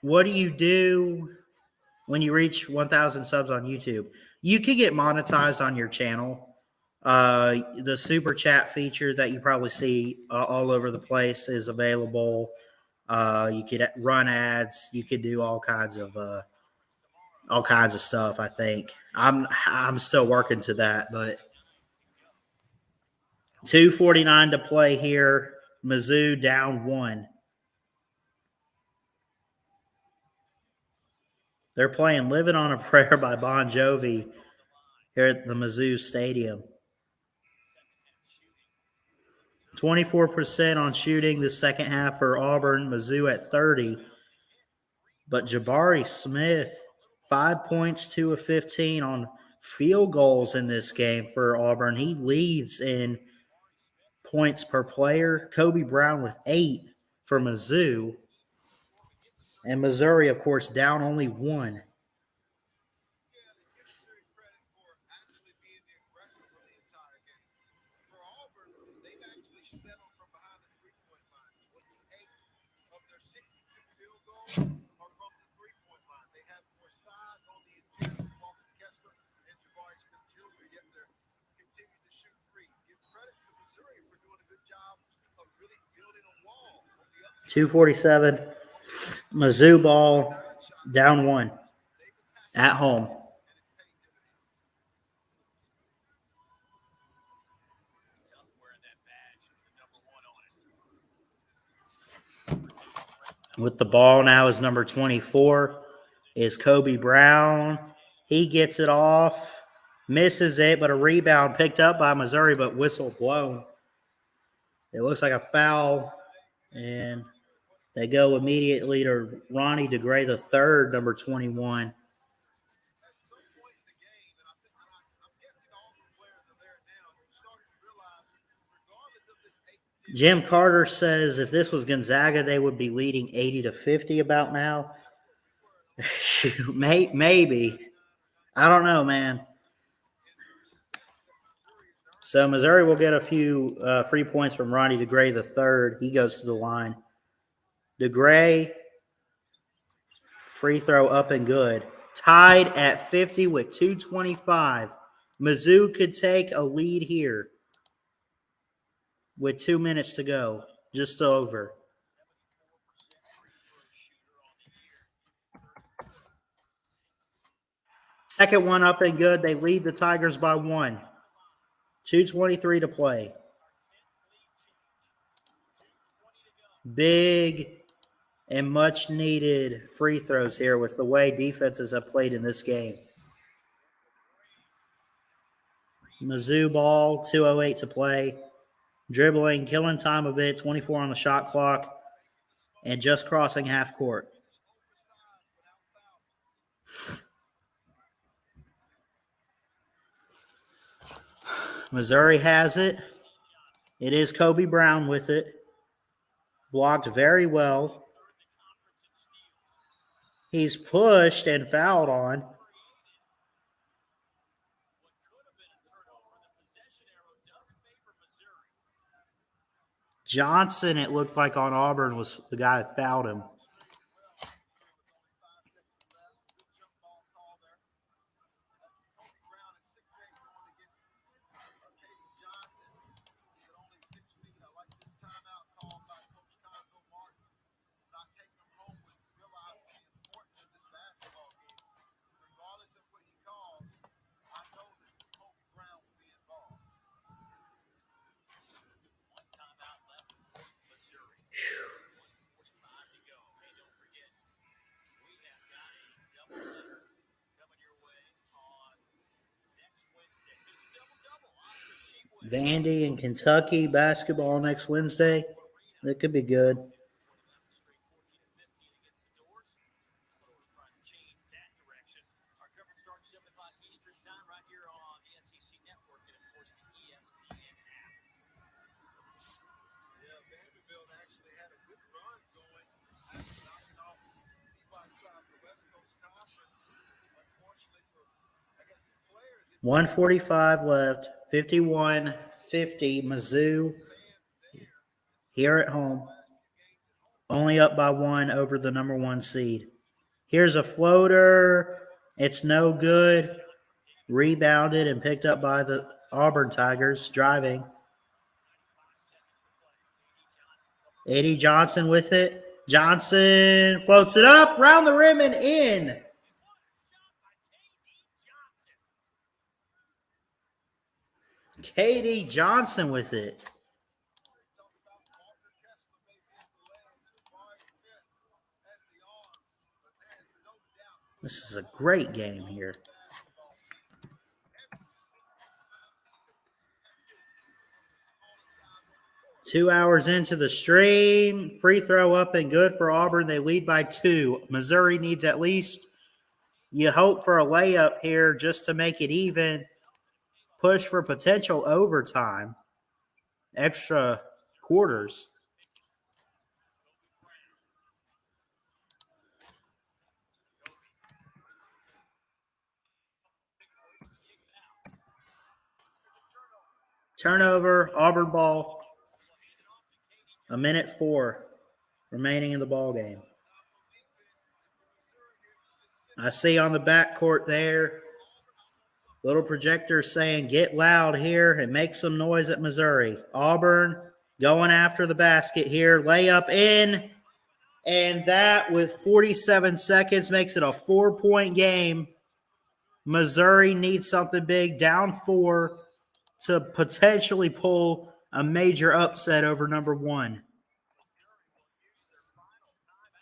what do you do when you reach 1,000 subs on YouTube? You can get monetized on your channel. The super chat feature that you probably see all over the place is available. You could run ads. You could do all kinds of stuff. I think I'm still working to that, but 2:49 to play here. Mizzou down 1. They're playing "Living on a Prayer" by Bon Jovi here at the Mizzou Stadium. 24% on shooting the second half for Auburn. Mizzou at 30. But Jabari Smith, 5 points, 2 of 15 on field goals in this game for Auburn. He leads in points per player. Kobe Brown with 8 for Mizzou. And Missouri, of course, down only 1. Yeah, they give Missouri credit for actually being the aggressor for the entire game. For Auburn, they've actually settled from behind the three-point line. 28 of their 62 field goals are from the three-point line. They have more size on the interior, Walker Kessler and Jabari Smith Jr., yet they're continuing to shoot threes. Give credit to Missouri for doing a good job of really building a wall on the other 2:47. Mizzou ball down 1 at home. With the ball now is number 24 is Kobe Brown. He gets it off, misses it, but a rebound picked up by Missouri, but whistle blown. It looks like a foul, and they go immediately to Ronnie DeGray the third, number 21. at some point in the game, and I'm guessing all the players are there now, you started to realize, regardless of this 8-10, Jim Carter says if this was Gonzaga, they would be leading 80-50 about now. Maybe. I don't know, man. So Missouri will get a few free points from Ronnie DeGray the third. He goes to the line. DeGray, free throw up and good. Tied at 50 with 2:25. Mizzou could take a lead here with 2 minutes to go. Just over. Second one up and good. They lead the Tigers by 1. 2:23 to play. Big and much needed free throws here with the way defenses have played in this game. Mizzou ball, 2:08 to play. Dribbling, killing time a bit, 24 on the shot clock, and just crossing half court. Missouri has it. It is Kobe Brown with it. Blocked very well. He's pushed and fouled on. What could have been a turnover. The possession arrow does favor Missouri. Johnson, it looked like on Auburn, was the guy that fouled him. One timeout left for Missouri. 1:45 to go. Hey, don't forget, we have got a doubleheader coming your way on next Wednesday. It's double-double. Oscar Sheepwood. Vandy and Kentucky basketball next Wednesday. That could be good. 11 straight 14 and 15 against the Doors. We're trying to change that direction. Our coverage starts 7 o'clock Eastern time right here on the SEC Network and, of course, the ESPN app. Yeah, Vanderbilt actually had a good run going after knocking off Levi's side of the West Coast Conference. Unfortunately for, I guess, the players, 145 left. 51-50 Mizzou here at home. Only up by 1 over the number 1 seed. Here's a floater. It's no good. Rebounded and picked up by the Auburn Tigers driving. 95 seconds to play. Eddie Johnson with it. Johnson floats it up, round the rim and in. And what a shot by K.D. Johnson. Katie Johnson with it. talk about Walker Kessler maybe as the legs and Amari Smith as the arms. But there's no doubt This is a great game here. basketball team. 2 hours into the stream. Free throw up and good for Auburn. They lead by 2. Missouri needs at least, you hope for a layup here just to make it even. Push for potential overtime. Extra quarters. Turnover, Auburn ball. 1:04 remaining in the ball game. I see on the backcourt there, little projector saying, get loud here and make some noise at Missouri. Auburn going after the basket here. Layup in. And that with 47 seconds makes it a 4-point game. Missouri needs something big, down 4 to potentially pull a major upset over number 1.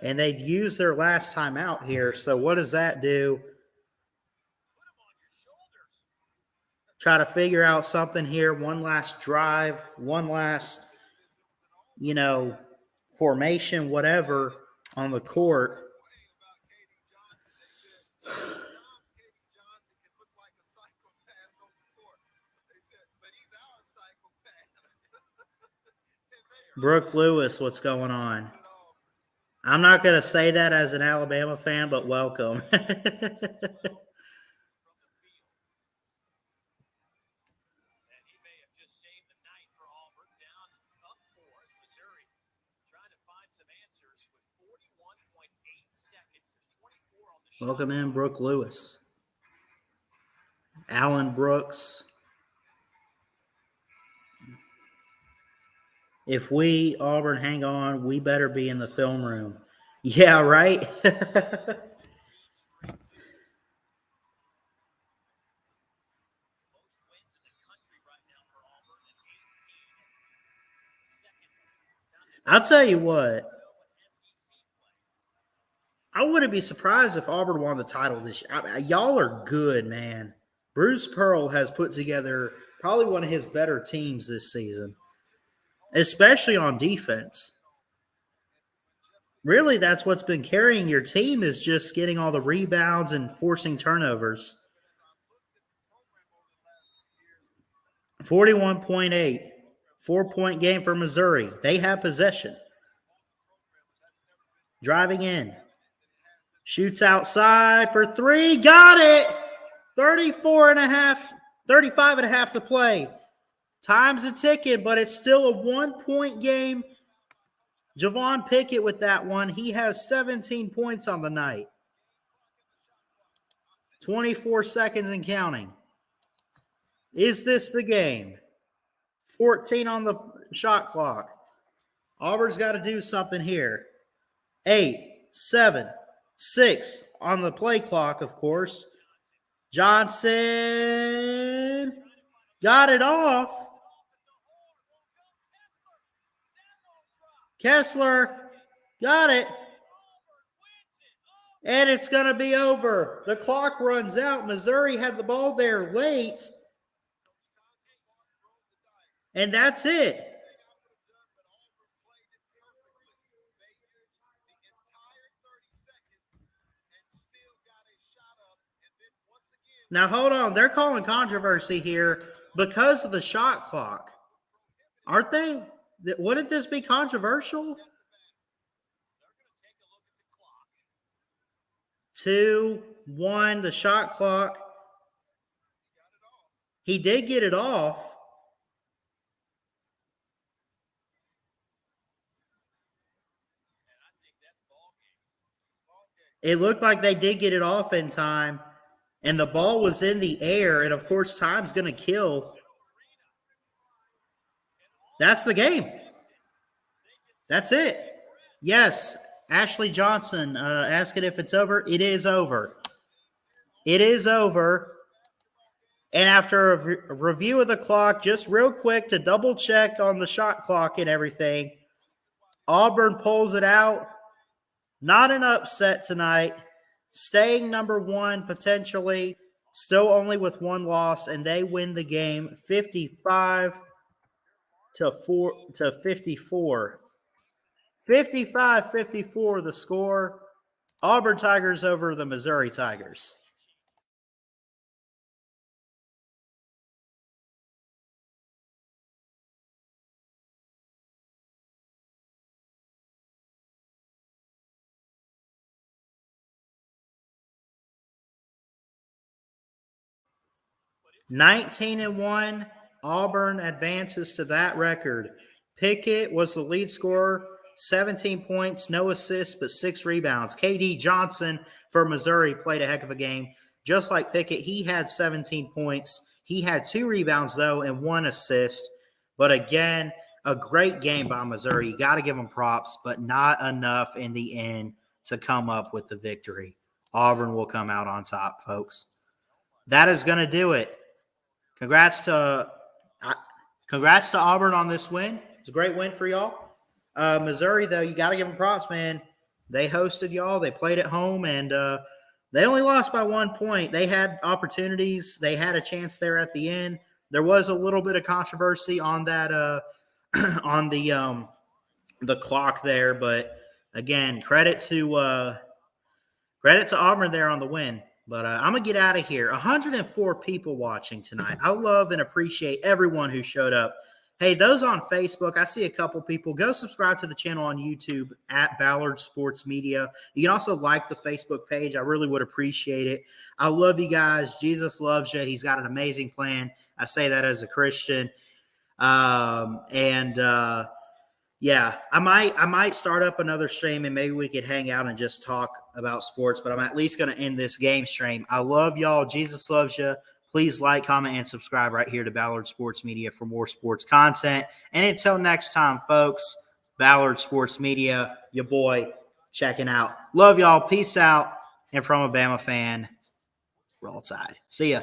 And they'd use their last time out here. So what does that do? Try to figure out something here. One last drive, one last, formation, whatever on the court. Brooke Lewis, what's going on? I'm not going to say that as an Alabama fan, but welcome. Welcome in, Brooke Lewis. Alan Brooks. If we, Auburn, hang on, we better be in the film room. Yeah, right? I'll tell you what. I wouldn't be surprised if Auburn won the title this year. Y'all are good, man. Bruce Pearl has put together probably one of his better teams this season, especially on defense. Really, that's what's been carrying your team is just getting all the rebounds and forcing turnovers. 41.8. 4-point game for Missouri. They have possession. Driving in. Shoots outside for three. Got it. 35 and a half to play. Time's a ticking, but it's still a 1-point game. Javon Pickett with that one. He has 17 points on the night. 24 seconds and counting. Is this the game? 14 on the shot clock. Auburn's got to do something here. 8, 7, 6 on the play clock, of course. Johnson got it off. Kessler got it. And it's going to be over. The clock runs out. Missouri had the ball there late. And that's it. Now, hold on. They're calling controversy here because of the shot clock. Aren't they? Wouldn't this be controversial? 2, 1, the shot clock. He did get it off. It looked like they did get it off in time, and the ball was in the air, and of course, time's going to kill. That's the game. That's it. Yes, Ashley Johnson asking if it's over. It is over. It is over. And after a review of the clock, just real quick to double check on the shot clock and everything, Auburn pulls it out. Not an upset tonight. Staying number 1 potentially. Still only with 1 loss, and they win the game 55 to 54. 55-54 the score. Auburn Tigers over the Missouri Tigers. (19-1). Auburn advances to that record. Pickett was the lead scorer, 17 points, no assists, but 6 rebounds. KD Johnson for Missouri played a heck of a game. Just like Pickett, he had 17 points. He had 2 rebounds, though, and 1 assist. But again, a great game by Missouri. You got to give them props, but not enough in the end to come up with the victory. Auburn will come out on top, folks. That is going to do it. Congrats to Auburn on this win. It's a great win for y'all. Missouri, though, you got to give them props, man. They hosted y'all. They played at home, and they only lost by 1 point. They had opportunities. They had a chance there at the end. There was a little bit of controversy on that on the clock there, but again, credit to Auburn there on the win. But I'm going to get out of here. 104 people watching tonight. I love and appreciate everyone who showed up. Hey, those on Facebook, I see a couple people. Go subscribe to the channel on YouTube at Ballard Sports Media. You can also like the Facebook page. I really would appreciate it. I love you guys. Jesus loves you. He's got an amazing plan. I say that as a Christian. Yeah, I might start up another stream and maybe we could hang out and just talk about sports, but I'm at least going to end this game stream. I love y'all. Jesus loves you. Please like, comment, and subscribe right here to Ballard Sports Media for more sports content. And until next time, folks, Ballard Sports Media, your boy, checking out. Love y'all. Peace out. And from a Bama fan, roll Tide. See ya.